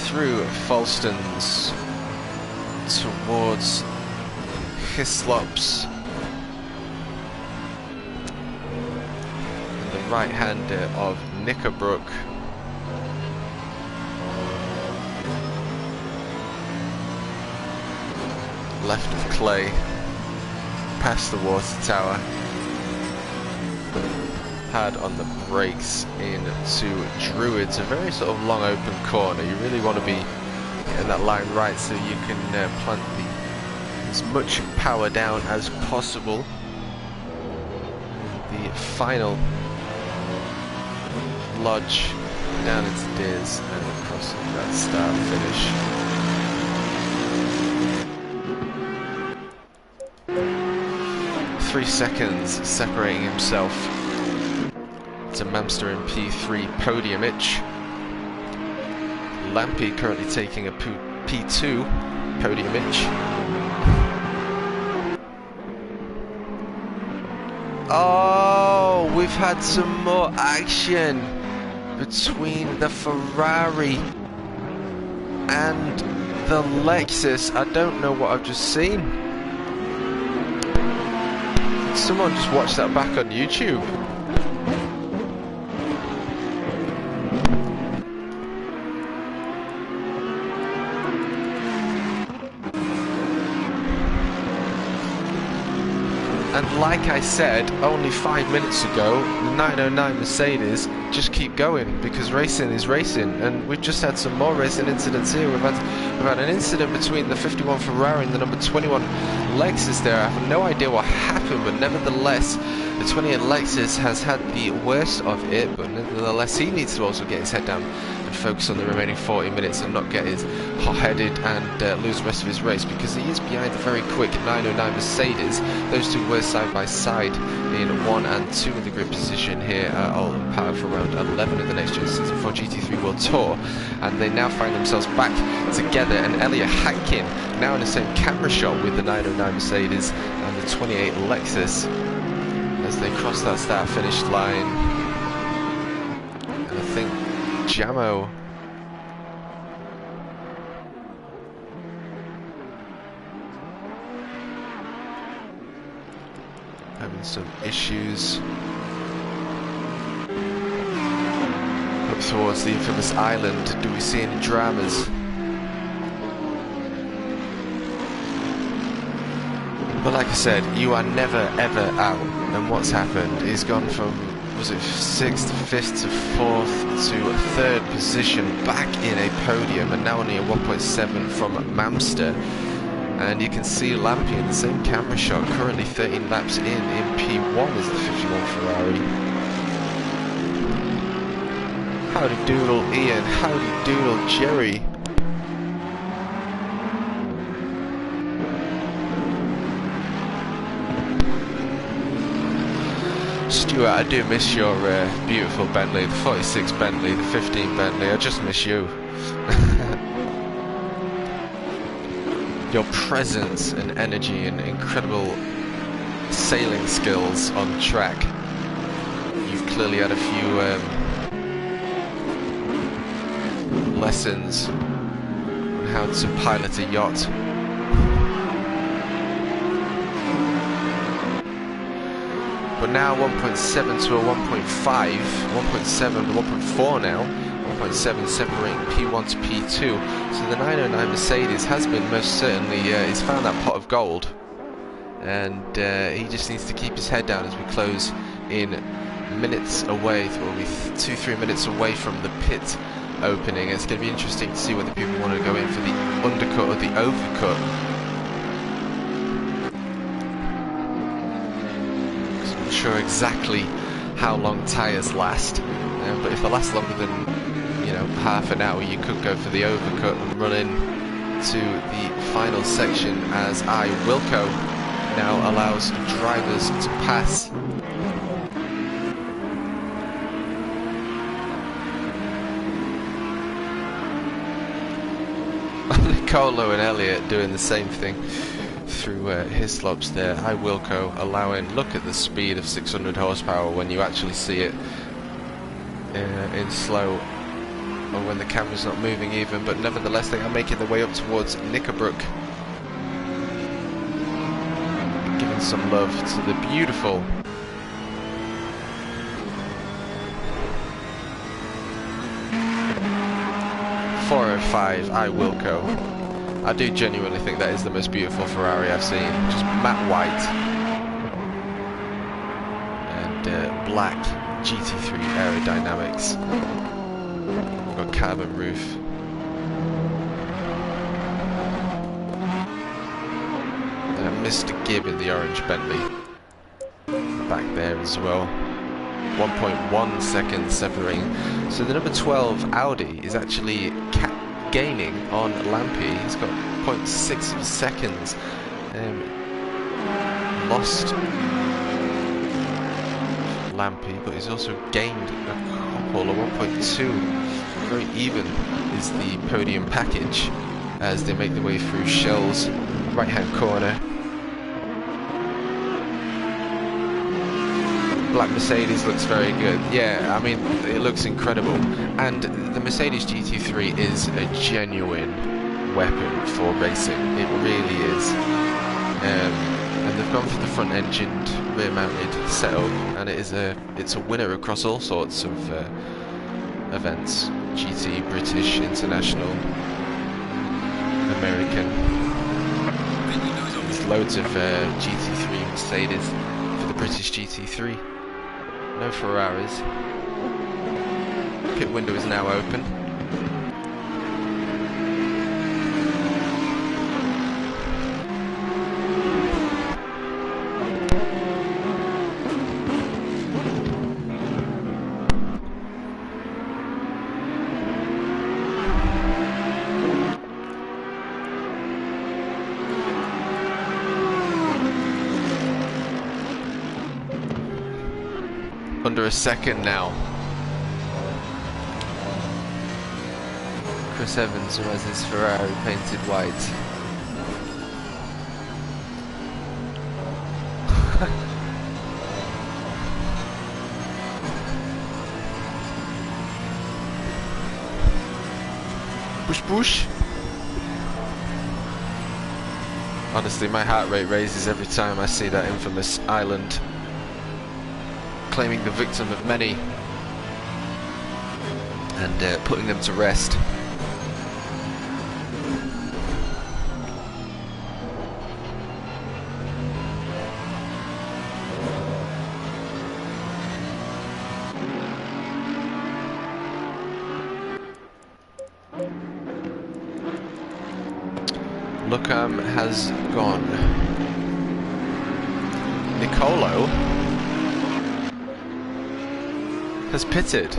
Through Falstons towards Hislops, and the right-hander of Knickerbrook. Left of Clay, past the water tower, hard on the brakes into Druids, a very sort of long open corner. You really want to be in that line right so you can plant as much power down as possible. The final lodge down into Diz and across that start finish. 3 seconds separating himself to Mamster in P3 podium itch. Lampy currently taking a P2 podium itch. Oh, we've had some more action between the Ferrari and the Lexus. I don't know what I've just seen. Someone just watched that back on YouTube. And like I said only 5 minutes ago, the 909 Mercedes just keep going because racing is racing, and we've just had some more racing incidents here. We've had an incident between the 51 Ferrari and the number 21 Lexus there. I have no idea what happened, but nevertheless the 28 Lexus has had the worst of it, but nevertheless he needs to also get his head down and focus on the remaining 40 minutes and not get his hot-headed and lose the rest of his race, because he is behind the very quick 909 Mercedes. Those two were side by side in 1 and 2 in the grid position here, all in power for round 11 of the NXTGEN Season 4 GT3 World Tour, and they now find themselves back together, and Elliot Hatkin now in the same camera shot with the 909 Mercedes and the 28 Lexus as they cross that start finish line. And I think Jamo having some issues up towards the infamous island. Do we see any dramas? But like I said, you are never ever out, and what's happened is gone from, was it 6th, 5th to 4th to 3rd position, back in a podium, and now only a 1.7 from Mamster. And you can see Lampy in the same camera shot, currently 13 laps in P1 is the 51 Ferrari. Howdy doodle Ian, howdy doodle Jerry. Stuart, I do miss your beautiful Bentley, the 46 Bentley, the 15 Bentley, I just miss you. Your presence and energy and incredible sailing skills on track. You've clearly had a few lessons how to pilot a yacht. But now 1.7 to a 1.5, 1.7 to 1.4 now, 1.7 separating P1 to P2. So the 909 Mercedes has been most certainly, he's found that pot of gold. And he just needs to keep his head down as we close in minutes away, we'll be 2-3 minutes away from the pit opening. It's going to be interesting to see whether people want to go in for the undercut or the overcut. Because I'm not sure exactly how long tyres last, but if they last longer than, you know, half an hour, you could go for the overcut and run in to the final section, as Wilco now allows drivers to pass. Nicolo and Elliott doing the same thing through his slopes there. Wilco allowing, look at the speed of 600 horsepower when you actually see it in slow, or when the camera's not moving even, but nevertheless they are making their way up towards Knickerbrook. Giving some love to the beautiful .405 Wilco. I do genuinely think that is the most beautiful Ferrari I've seen. Just matte white and black GT3 aerodynamics. We've got carbon roof. Mr. Gibb in the orange Bentley back there as well. 1.1 seconds separating. So the number 12 Audi is actually gaining on Lampy. He's got 0.6 seconds. Lost Lampy, but he's also gained a couple, a 1.2. Very even is the podium package as they make their way through Shell's right-hand corner. Black Mercedes looks very good. Yeah, I mean, it looks incredible. And the Mercedes GT3 is a genuine weapon for racing. It really is. And they've gone for the front-engined, rear-mounted setup, and it's a winner across all sorts of events: GT, British, international, American. There's loads of GT3 Mercedes for the British GT3. No Ferraris. Pit window is now open. Under a second now. Chris Evans, who has his Ferrari painted white. Push push. Honestly, my heart rate raises every time I see that infamous island claiming the victim of many and putting them to rest. Luckham has gone. Nicolo has pitted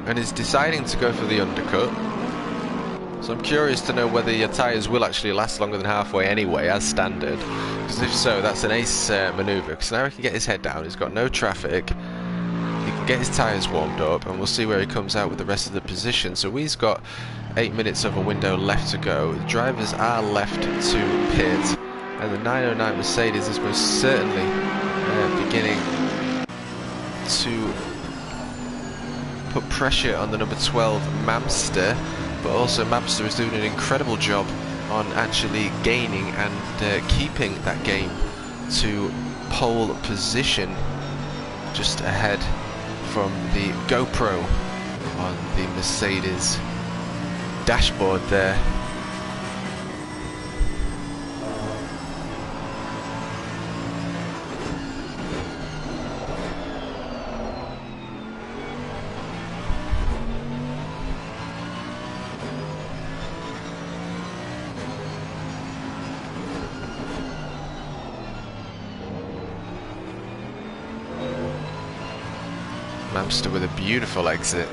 and is deciding to go for the undercut. So I'm curious to know whether your tyres will actually last longer than halfway anyway, as standard. Because if so, that's an ace manoeuvre. Because now he can get his head down, he's got no traffic, he can get his tyres warmed up, and we'll see where he comes out with the rest of the position. So he's got 8 minutes of a window left to go. The drivers are left to pit, and the 909 Mercedes is most certainly beginning to put pressure on the number 12 Mamster, but also Mamster is doing an incredible job on actually gaining and keeping that game to pole position, just ahead from the GoPro on the Mercedes dashboard there. Mamster with a beautiful exit.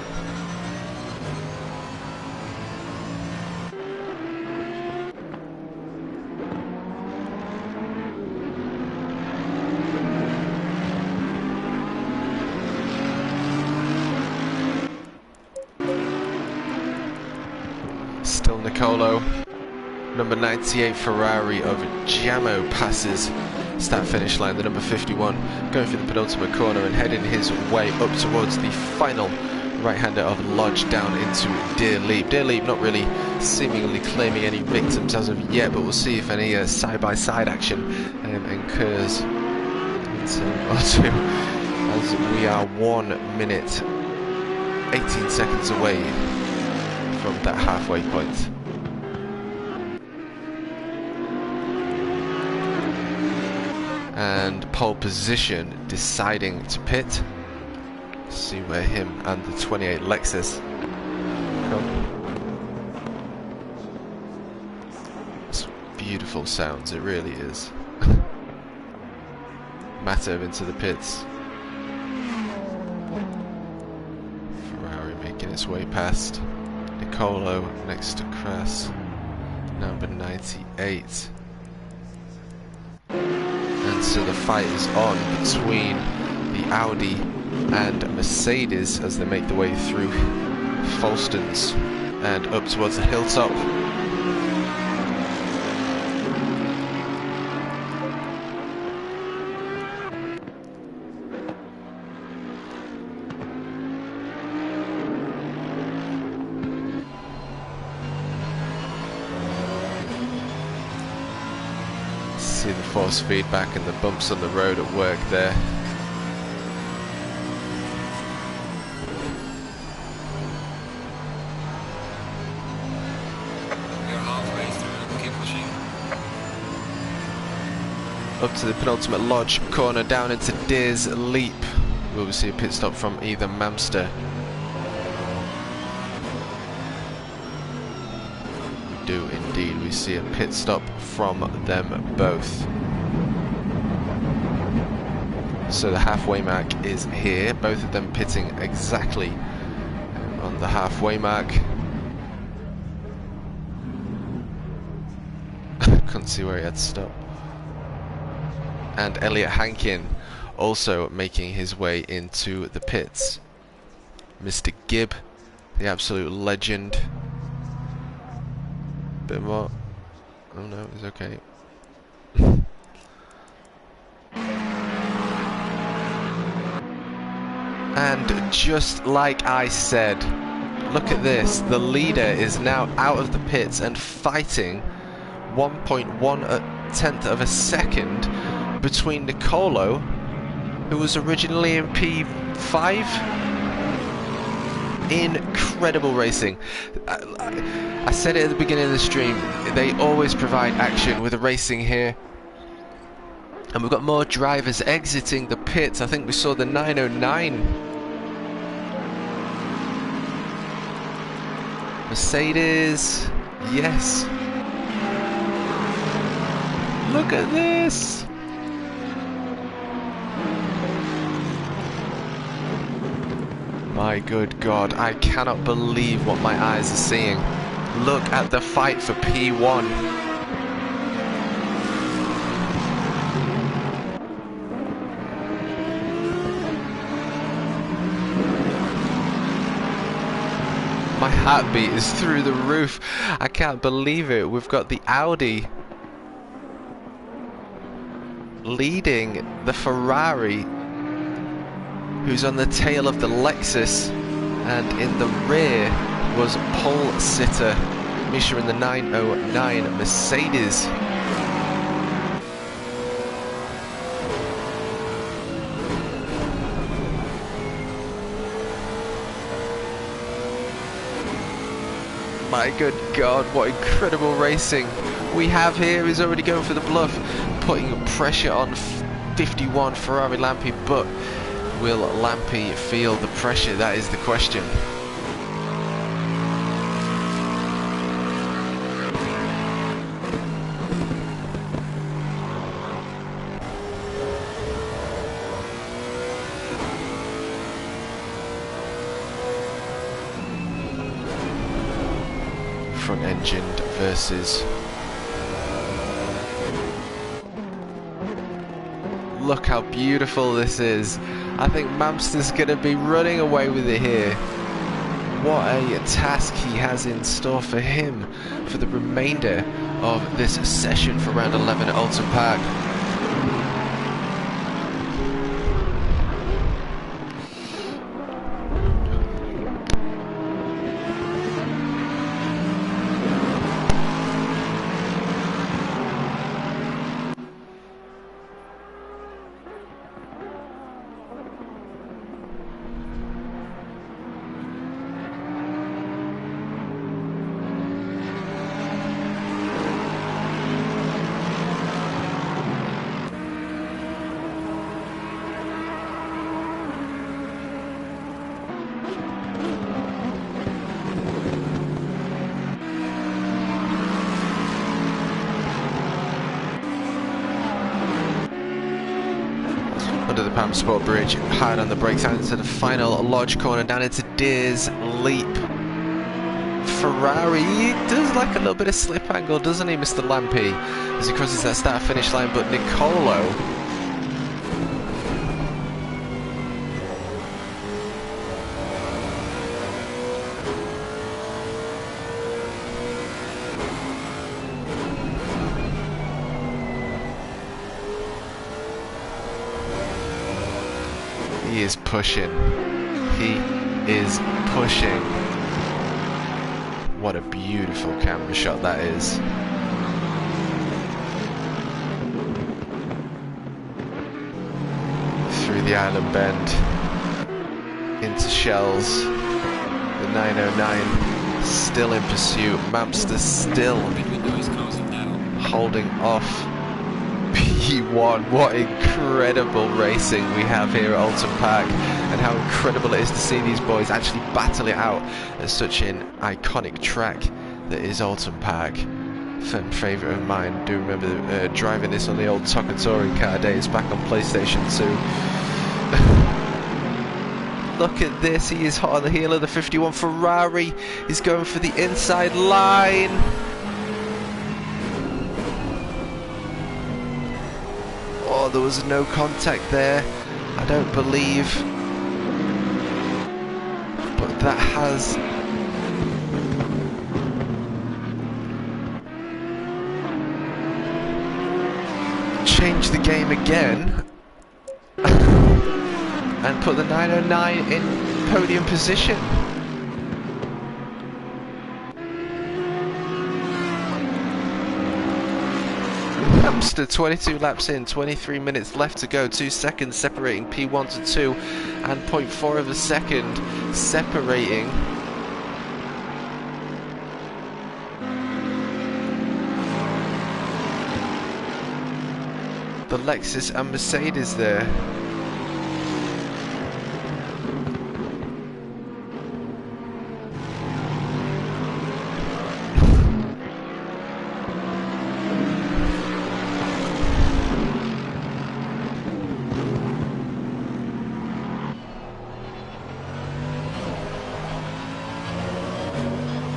Still Nicolo. Number 98 Ferrari of Jamo passes start-finish line. The number 51 going for the penultimate corner and heading his way up towards the final right-hander of Lodge down into Deer Leap. Deer Leap not really seemingly claiming any victims as of yet, but we'll see if any side-by-side action occurs in turn or two, as we are 1 minute 18 seconds away from that halfway point. And pole position deciding to pit. See where him and the 28 Lexus come. It's beautiful sounds, it really is. Mato into the pits. Ferrari making its way past. Nicolo next to Kras, number 98. And so the fight is on between the Audi and Mercedes as they make the way through Falstons and up towards the hilltop. See the force feedback and the bumps on the road at work there. We're halfway through, keep pushing. Up to the penultimate Lodge corner, down into Deer's Leap. Will we see a pit stop from either Mamster? We do indeed, we see a pit stop from them both. So the halfway mark is here, both of them pitting exactly on the halfway mark. Couldn't see where he had to stop. And Elliot Hankin also making his way into the pits. Mr. Gibb, the absolute legend. Bit more. Oh no, it's okay. And just like I said, look at this. The leader is now out of the pits and fighting 1.1 of a second between Nicolo, who was originally in P5. Incredible racing. I said it at the beginning of the stream, they always provide action with the racing here. And we've got more drivers exiting the pits. I think we saw the 909. Mercedes, yes. Look at this. My good God, I cannot believe what my eyes are seeing. Look at the fight for P1. My heartbeat is through the roof. I can't believe it. We've got the Audi leading the Ferrari, who's on the tail of the Lexus, and in the rear was pole sitter Misha in the 909 Mercedes. My good God, what incredible racing we have here. He's already going for the bluff, putting pressure on 51 Ferrari Lampi, but will Lampi feel the pressure? That is the question. Front engine versus, look how beautiful this is. I think Mamster's going to be running away with it here. What a task he has in store for him for the remainder of this session for round 11 at Alton Park. Under the Pam Sport Bridge, hard on the brakes, out into the final large corner, down into Deer's Leap. Ferrari does like a little bit of slip angle, doesn't he, Mr. Lampi, as he crosses that start-finish line, but Nicolo he is pushing. He is pushing. What a beautiful camera shot that is. Through the island bend into Shells. The 909 still in pursuit. Mamster still holding off P1. What incredible racing we have here at Alton Park, and how incredible it is to see these boys actually battle it out at such an iconic track that is Alton Park. Firm favourite of mine. Do remember driving this on the old Tokatori car days back on PlayStation 2. Look at this, he is hot on the heel of the 51 Ferrari. He's going for the inside line. Oh, there was no contact there, I don't believe. But that has changed the game again and put the 909 in podium position. Hamster 22 laps in, 23 minutes left to go, 2 seconds separating P1 to 2 and 0.4 of a second separating the Lexus and Mercedes there.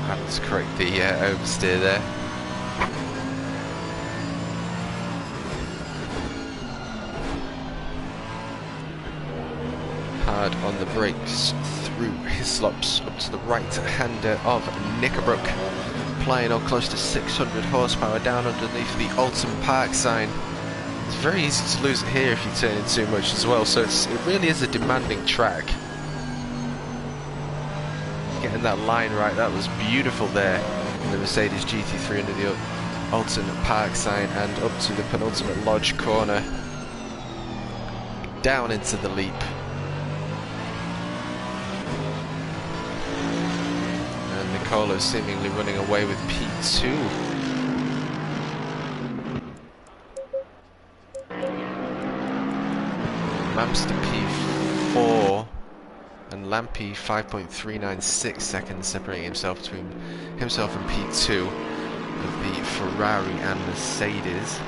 Let's correct the oversteer there. Hard on the brakes through Hislops up to the right-hander of Knickerbrook, applying on close to 600 horsepower down underneath the Alton Park sign. It's very easy to lose it here if you turn in too much as well, so it really is a demanding track. getting that line right. That was beautiful there. The Mercedes GT3 under the Alton Park sign and up to the penultimate Lodge corner. Down into the leap. And Nicolo seemingly running away with P2. Mamster P4 and Lampi 5.396 seconds separating himself between himself and P2 of the Ferrari and Mercedes.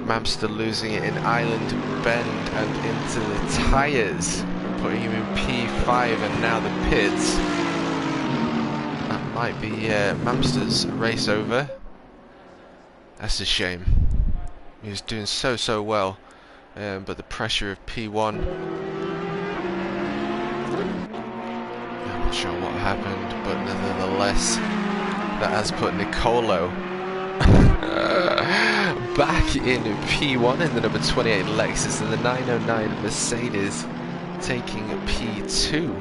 Mamster losing it in Island Bend and into the tyres, putting him in P5 and now the pits. That might be Mamster's race over. That's a shame. He was doing so well, but the pressure of P1. I'm not sure what happened, but nonetheless, that has put Nicolo back in P1 in the number 28 Lexus and the 909 Mercedes taking P2.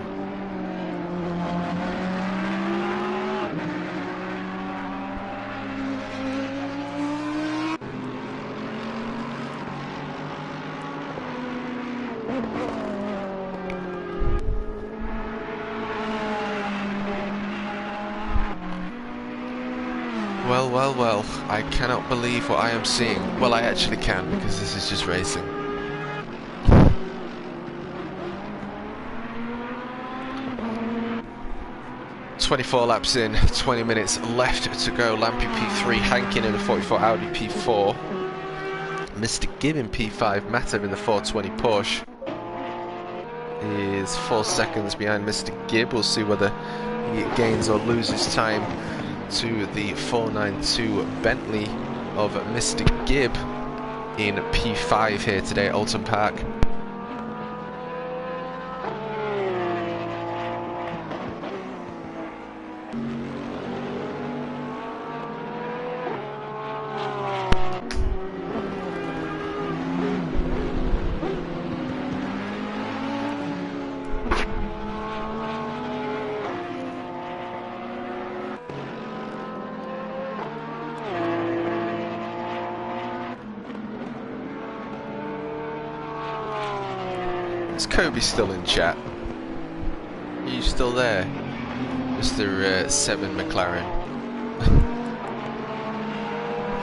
Well, I cannot believe what I am seeing. Well, I actually can, because this is just racing. "24 laps in, 20 minutes left to go." Lampi P3, Hankin in the 44 Audi P4. Mr. Gibb in P5, Matter in the 420 Porsche is 4 seconds behind Mr. Gibb. We'll see whether he gains or loses time to the 492 Bentley of Mr. Gibb in P5 here today at Alton Park. Is Kobe still in chat? Are you still there, Mr. 7 McLaren?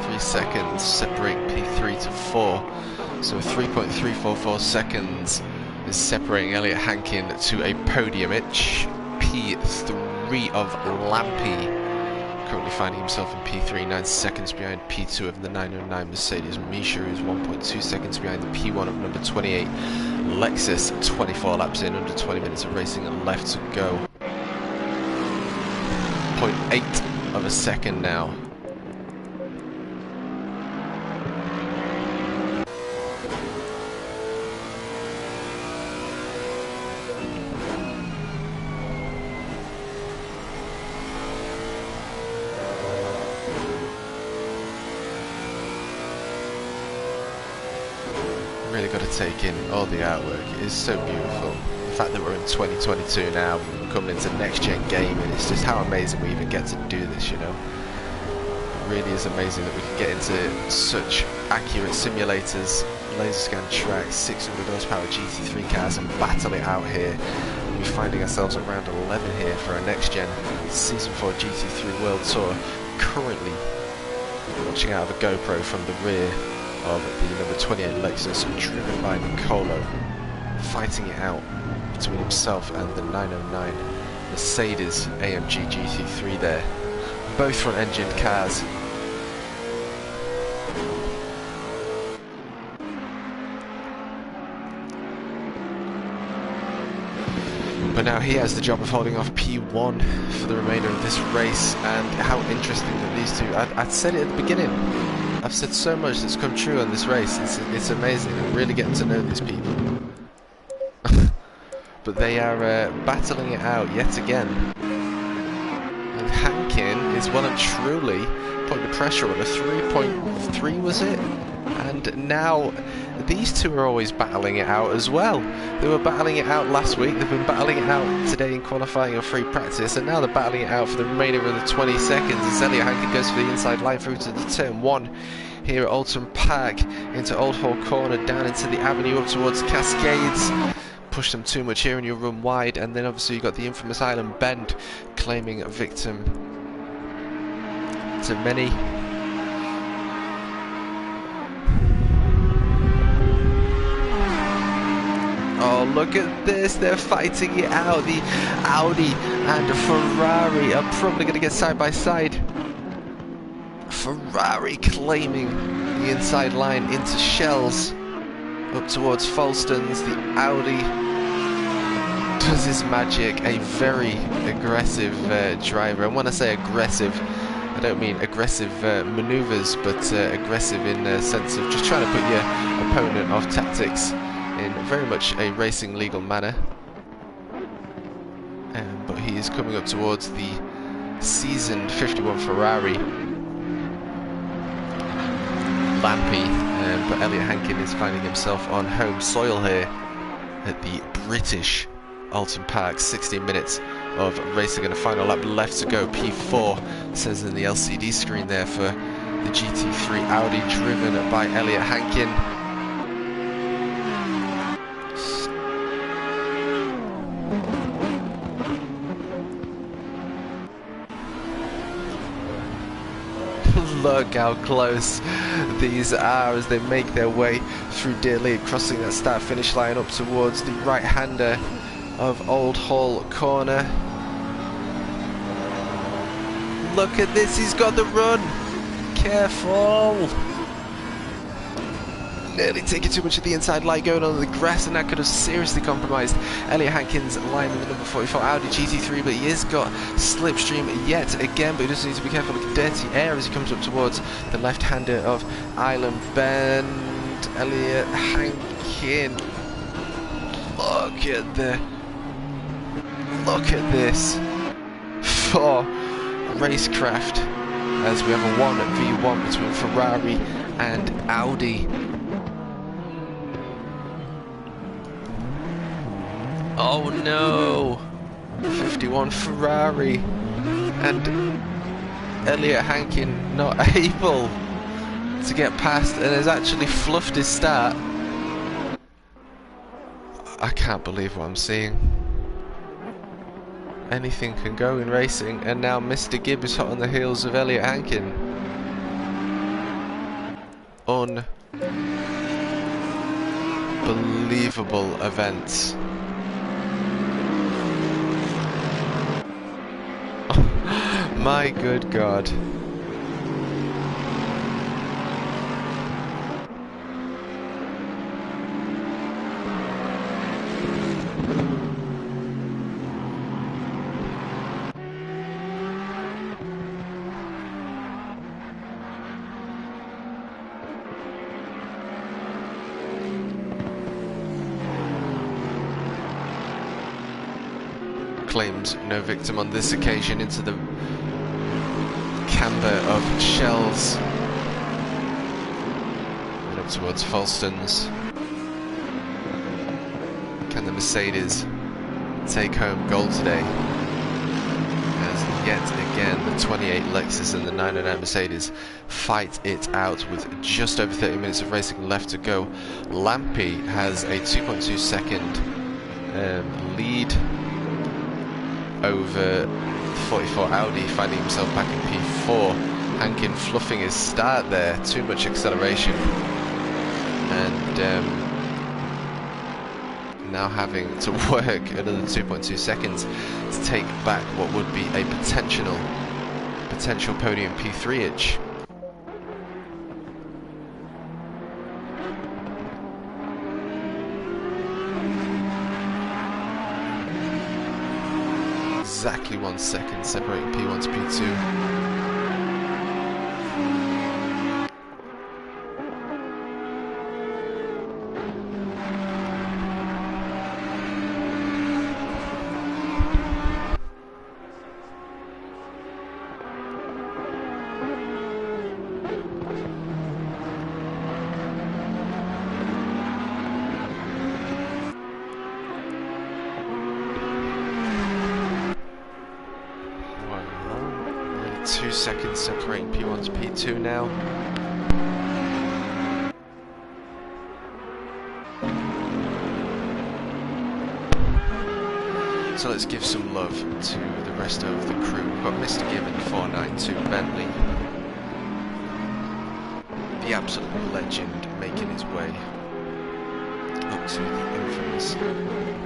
3 seconds separate P3 to 4, so 3.344 seconds is separating Elliot Hankin to a podium. It's P3 of Lampi, currently finding himself in P3, 9 seconds behind P2 of the 909 Mercedes. Misha is 1.2 seconds behind the P1 of number 28 Lexus. 24 laps in, under 20 minutes of racing left to go. 0.8 of a second now. Really got to take in all the artwork. It is so beautiful. The fact that we're in 2022 now, we're coming into next-gen gaming, it's just how amazing we even get to do this, you know. It really is amazing that we can get into such accurate simulators, laser scan tracks, 600 horsepower GT3 cars and battle it out here. We're finding ourselves at round 11 here for our next-gen Season 4 GT3 World Tour. Currently watching out of a GoPro from the rear of the number 28 Lexus, driven by Nicolo, fighting it out between himself and the 909 Mercedes AMG GT3 there. Both front-engined cars. But now he has the job of holding off P1 for the remainder of this race, and how interesting that these two... I'd said it at the beginning. I've said so much that's come true on this race. It's amazing. I'm really getting to know these people. But they are battling it out yet again. And Hankin is is well and truly putting the pressure on. A 3.3 was it? And now these two are always battling it out as well. They were battling it out last week, they've been battling it out today in qualifying and free practice, and now they're battling it out for the remainder of the 20 seconds as Elliot Hankin goes for the inside line through to the turn 1 here at Alton Park, into Old Hall Corner, down into the avenue up towards Cascades. Push them too much here and you'll run wide, and then obviously you've got the infamous Island Bend claiming a victim to many. Oh, look at this, they're fighting it out. The Audi and Ferrari are probably going to get side by side. Ferrari claiming the inside line into Shells up towards Falstons. The Audi does his magic. A very aggressive driver, and when I say aggressive, I don't mean aggressive maneuvers, but aggressive in the sense of just trying to put your opponent off tactics in very much a racing legal manner. But he is coming up towards the seasoned 51 Ferrari Lampy, but Elliot Hankin is finding himself on home soil here at the British Alton Park. 16 minutes of racing and a final lap left to go. P4 says in the LCD screen there for the GT3 Audi, driven by Elliot Hankin. Look how close these are as they make their way through Deer League, crossing that start-finish line up towards the right-hander of Old Hall Corner. Look at this, he's got the run. Careful. Nearly taking too much of the inside line, going on the grass, and that could have seriously compromised Elliot Hankin's line in the number 44 Audi GT3, but he has got slipstream yet again, but he does need to be careful of dirty air as he comes up towards the left-hander of Island Bend. Elliot Hankin, look at this for racecraft as we have a 1v1 between Ferrari and Audi. Oh no! 51 Ferrari and Elliot Hankin not able to get past, and has actually fluffed his start. I can't believe what I'm seeing. Anything can go in racing, and now Mr. Gibb is hot on the heels of Elliot Hankin. Unbelievable events. My good God. Claims no victim on this occasion into the camber of Shells and up towards Falstons. Can the Mercedes take home gold today? As yet again the 28 Lexus and the 909 Mercedes fight it out with just over 30 minutes of racing left to go. Lampy has a 2.2 second lead over 44 Audi, finding himself back in P4. Hankin fluffing his start there, too much acceleration, and now having to work another 2.2 seconds to take back what would be a potential podium P3-age. Exactly 1 second separating P1 to P2. 2 seconds separating P1 to P2 now. So let's give some love to the rest of the crew. We've got Mr. Gibbon 492 Bentley, the absolute legend, making his way up to the infamous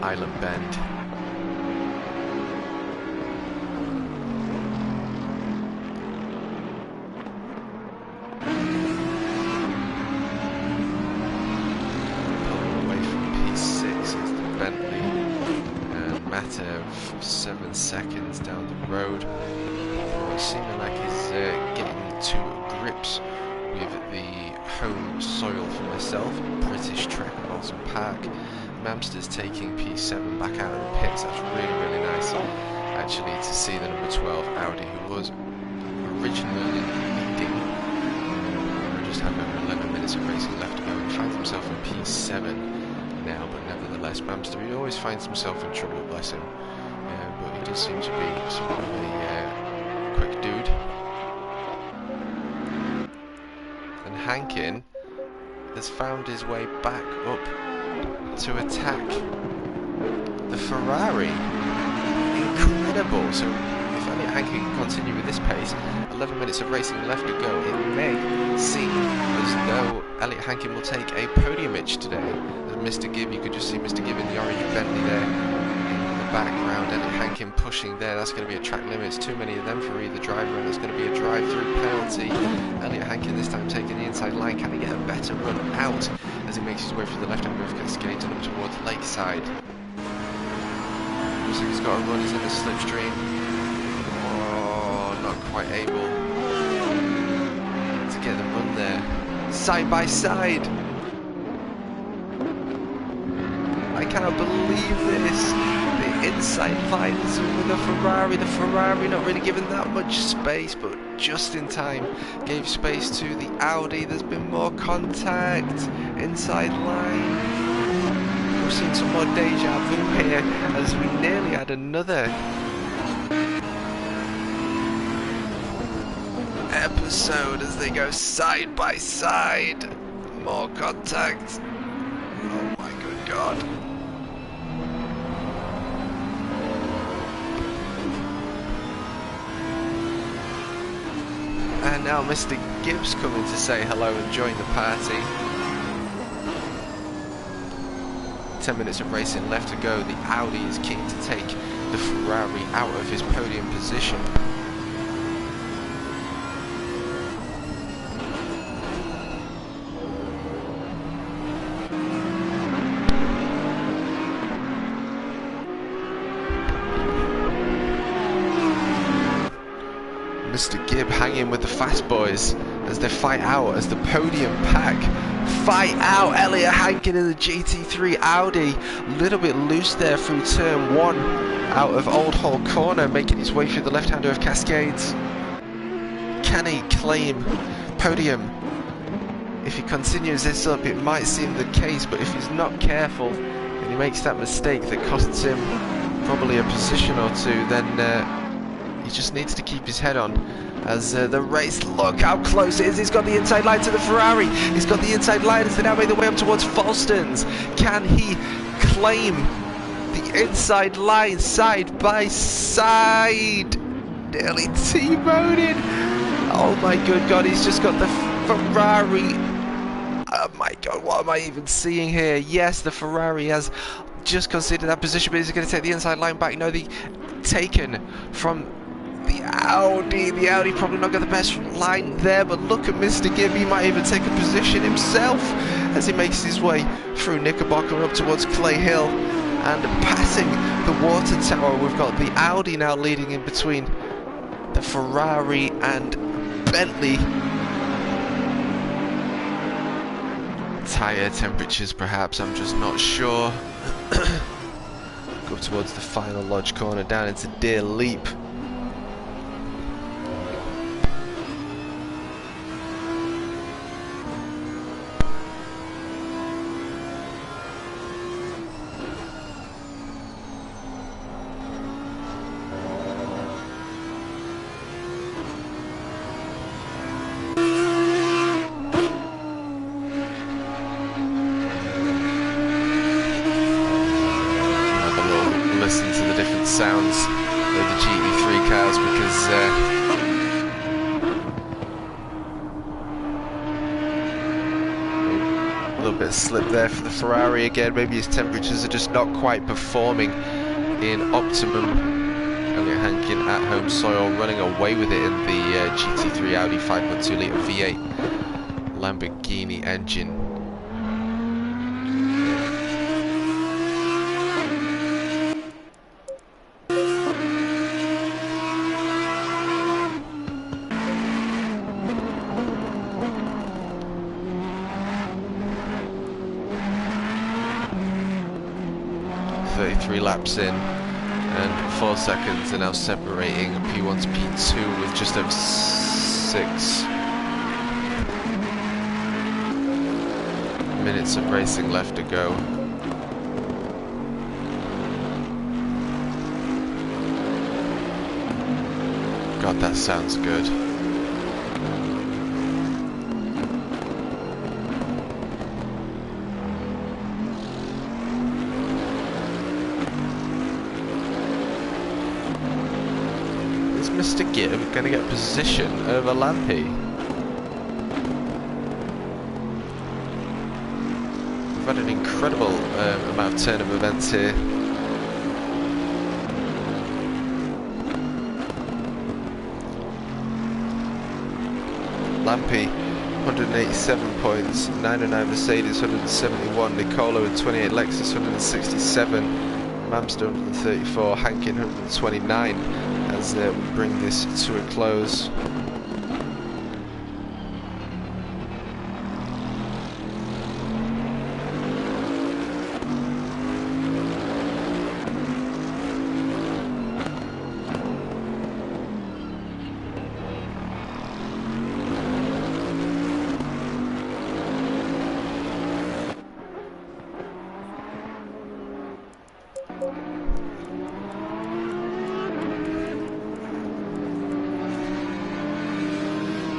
Island Bend. Pulling away from P6 is the Bentley, and matter of 7 seconds down the road. Seeming like he's getting to grips with the home soil for myself, British track at Bolton Park. Mamster's taking P7 back out of the pits. That's really nice actually to see the number 12 Audi, who was originally leading. We just had over 11 minutes of racing left to go. He finds himself in P7 now, but nevertheless Mamster, he always finds himself in trouble, bless him, but he does seem to be sort of a quick dude. And Hankin has found his way back up to attack the Ferrari. Incredible. So if only Hankin can continue with this pace, 11 minutes of racing left to go, it may seem as though Elliot Hankin will take a podium itch today. As Mr. Gibb, you could just see Mr. Gibb in the orange Bentley there in the background. Elliot Hankin pushing there. That's going to be a track limit. It's too many of them for either driver, and there's going to be a drive-through penalty. Elliot Hankin this time taking the inside line. Can he get a better run out as he makes his way through the left-hand of Cascade and up towards Lakeside? Looks like he's got a run. He's in the slipstream. Oh, not quite able to get the run there. Side by side. I cannot believe this. The inside lines with the Ferrari not really given that much space, but just in time gave space to the Audi. There's been more contact inside line. We've seen some more deja vu here as we nearly had another episode as they go side by side. More contact. Oh my good God. And now Mr. Gibbs coming to say hello and join the party. 10 minutes of racing left to go. The Audi is keen to take the Ferrari out of his podium position. Mr. Gibb hanging with the fast boys as they fight out, as the podium pack fight out. Elliot Hankin in the GT3 Audi, a little bit loose there through turn 1 out of Old Hall Corner, making his way through the left-hander of Cascades. Can he claim podium? If he continues this up, it might seem the case, but if he's not careful and he makes that mistake that costs him probably a position or two, then he just needs to keep his head on as the race, look how close it is. He's got the inside line to the Ferrari. He's got the inside line as they now make their way up towards Falstons. Can he claim the inside line side by side? Nearly T-boning. Oh my good God, he's just got the Ferrari. Oh my God, what am I even seeing here? Yes, the Ferrari has just considered that position, but he's going to take the inside line back. No, the taken from the Audi. The Audi probably not got the best line there, but look at Mr. Gibb. He might even take a position himself as he makes his way through Knickerbocker up towards Clay Hill and passing the water tower. We've got the Audi now leading in between the Ferrari and Bentley. Tyre temperatures perhaps, I'm just not sure. Go towards the final lodge corner down into Deer Leap. A little bit of slip there for the Ferrari again. Maybe his temperatures are just not quite performing in optimum. Elliot Hankin at home soil, running away with it in the GT3 Audi 5.2 litre V8 Lamborghini engine. Laps in, and 4 seconds are now separating P1 to P2 with just over 6 minutes of racing left to go. God, that sounds good. Mr. Gibb going to get position over Lampy. We've had an incredible amount of turn of events here. Lampy, 187 points, 909 Mercedes, 171, Nicolo with 28, Lexus 167, Mamster 134, Hankin 129. As we bring this to a close.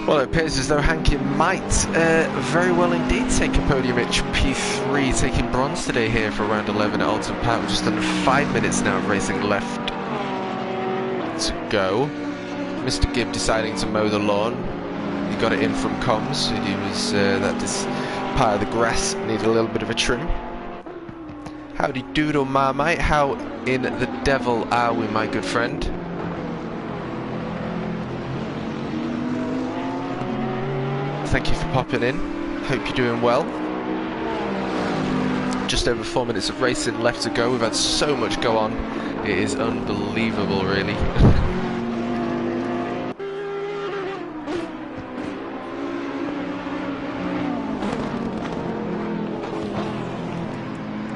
Well, it appears as though Hankin might very well indeed take a podium-rich P3, taking bronze today here for round 11 at Alton Park, with just under 5 minutes now of racing left to go. Mr. Gibb deciding to mow the lawn. He got it in from comms. He was this part of the grass needed a little bit of a trim. Howdy doodle, Marmite. How in the devil are we, my good friend? Thank you for popping in. Hope you're doing well. Just over 4 minutes of racing left to go. We've had so much go on. It is unbelievable, really.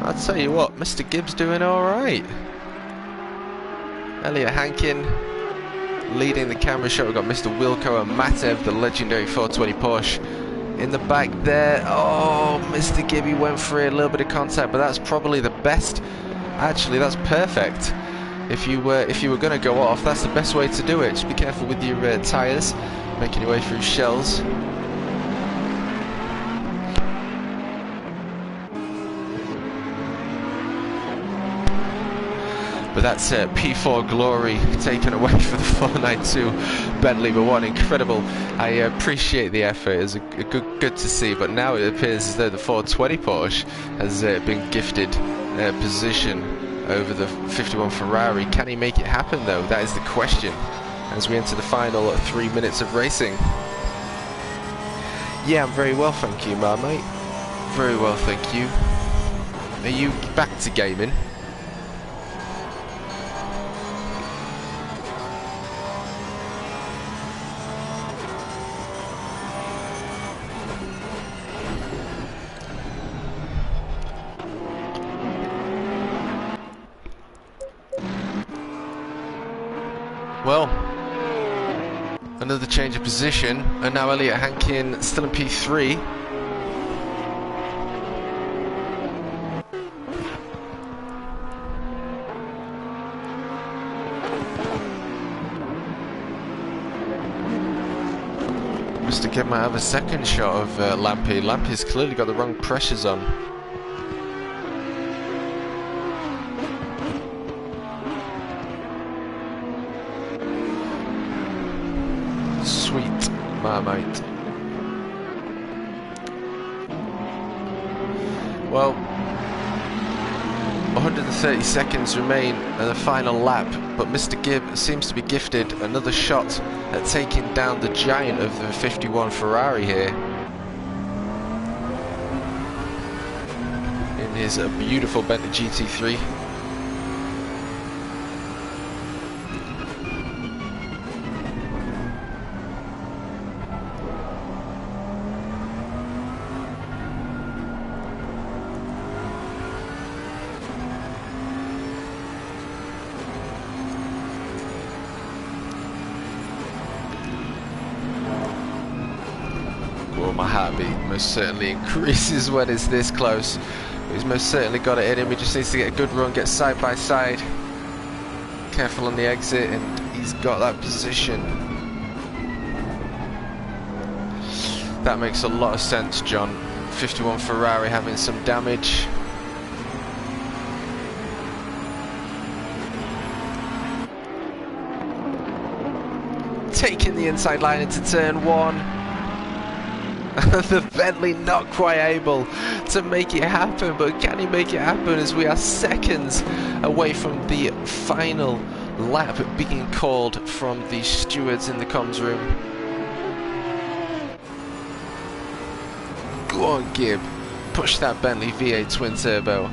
I'll tell you what, Mr. Gibbs doing alright. Elliot Hankin leading the camera shot. We've got Mr. Wilco and Matev, the legendary 420 Porsche, in the back there. Oh, Mr. Gibby went for a little bit of contact, but that's probably the best. Actually, that's perfect. If you were going to go off, that's the best way to do it. Just be careful with your tyres, making your way through shells. But that's P4 glory taken away for the 492 Bentley. But what incredible! I appreciate the effort. It's good to see. But now it appears as though the 420 Porsche has been gifted position over the 51 Ferrari. Can he make it happen though? That is the question as we enter the final 3 minutes of racing. Yeah, I'm very well, thank you, Marmite. Very well, thank you. Are you back to gaming? Well, another change of position, and now Elliot Hankin still in P3. Mr. Gibb might have a second shot of Lampy. Lampy's clearly got the wrong pressures on. Sweet Marmite. Well, 130 seconds remain in the final lap, but Mr. Gibb seems to be gifted another shot at taking down the giant of the 51 Ferrari here in his beautiful Bentley GT3. Well, my heartbeat most certainly increases when it's this close. He's most certainly got it in him. He just needs to get a good run, get side by side. Careful on the exit, and he's got that position. That makes a lot of sense, John. 51 Ferrari having some damage. Taking the inside line into turn 1. The Bentley not quite able to make it happen, but can he make it happen as we are seconds away from the final lap being called from the stewards in the comms room. Go on, Gibb, push that Bentley V8 twin turbo.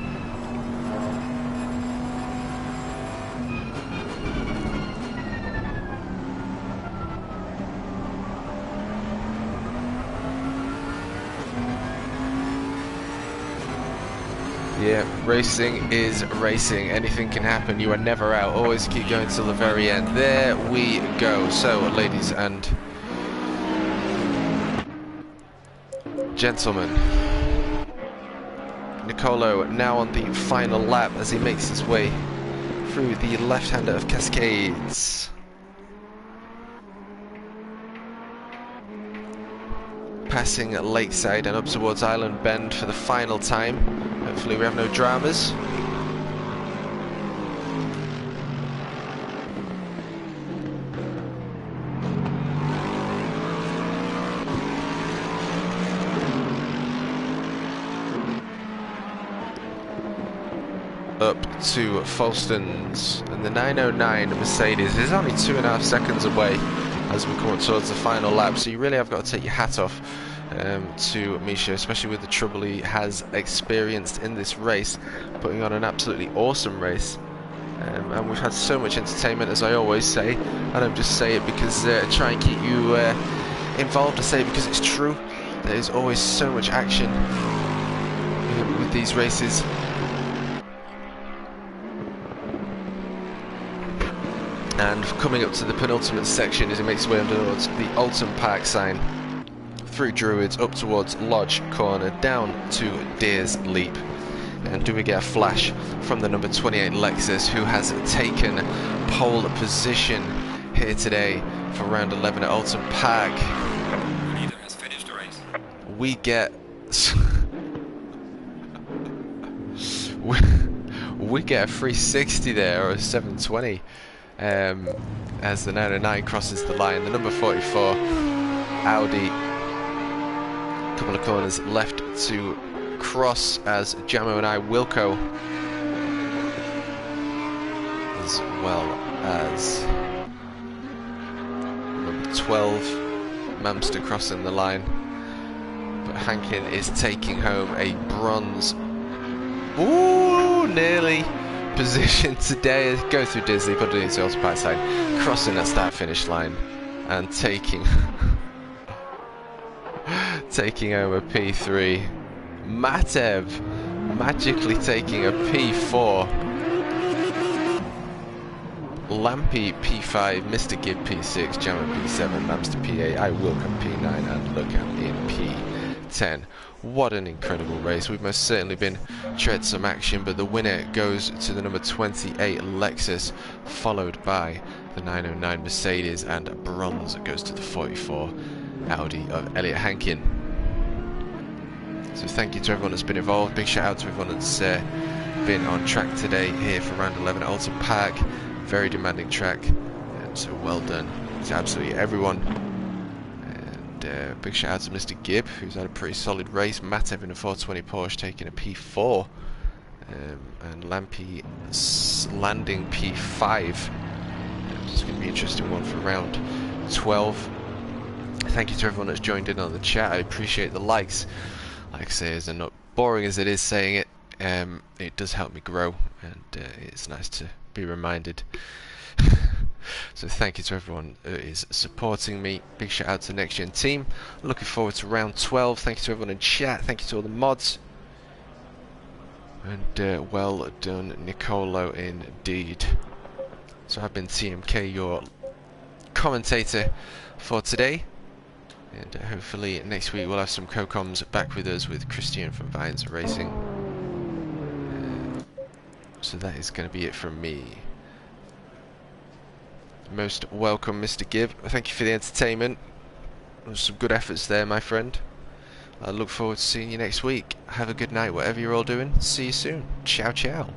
Yeah, racing is racing. Anything can happen. You are never out. Always keep going till the very end. There we go. So, ladies and gentlemen, Nicolo now on the final lap as he makes his way through the left-hander of Cascades. Passing Lakeside and up towards Island Bend for the final time. Hopefully we have no dramas. Up to Falston's, and the 909 Mercedes is only 2.5 seconds away as we come up towards the final lap, so you really have got to take your hat off to Misha, especially with the trouble he has experienced in this race, putting on an absolutely awesome race. And we've had so much entertainment, as I always say. I don't just say it because try and keep you involved. I say it because it's true. There is always so much action with these races. And coming up to the penultimate section as he makes his way towards the Alton Park sign, through Druids, up towards Lodge Corner, down to Deers Leap. And do we get a flash from the number 28 Lexus, who has taken pole position here today for round 11 at Alton Park. The leader has finished the race. We get we get a 360 there, or a 720. As the 909 crosses the line. The number 44 Audi, a couple of corners left to cross as Jamo and I Wilco, as well as number 12 Mamster crossing the line, but Hankin is taking home a bronze. Ooh, nearly position today. Go through Disney, put it into the side, crossing that start finish line and taking taking home a P3. Matev magically taking a P4. Lampy P5, Mr. Gibb P6, Jammer P7, Mamster P8, I Wilcom P9, and Lucan in P10. What an incredible race. We've most certainly been tread some action, but the winner goes to the number 28 Lexus, followed by the 909 Mercedes, and bronze goes to the 44 Audi of Elliot Hankin. So thank you to everyone that's been involved. Big shout out to everyone that's been on track today here for round 11 at Alton Park. Very demanding track, so well done to absolutely everyone. big shout out to Mr. Gibb, who's had a pretty solid race. Matt having a 420 Porsche taking a P4, and Lampy landing P5. It's going to be an interesting one for round 12. Thank you to everyone that's joined in on the chat. I appreciate the likes. Like I say, as not boring as it is saying it, it does help me grow, and it's nice to be reminded. So thank you to everyone who is supporting me. Big shout out to the NXTGEN team. Looking forward to round 12. Thank you to everyone in chat. Thank you to all the mods. And well done, Nicolo, indeed. So I've been TMK, your commentator for today. And hopefully next week we'll have some co-coms back with us with Christian from Vines Racing. So that is going to be it from me. Most welcome, Mr. Gibb. Thank you for the entertainment. There's some good efforts there, my friend. I look forward to seeing you next week. Have a good night, whatever you're all doing. See you soon. Ciao, ciao.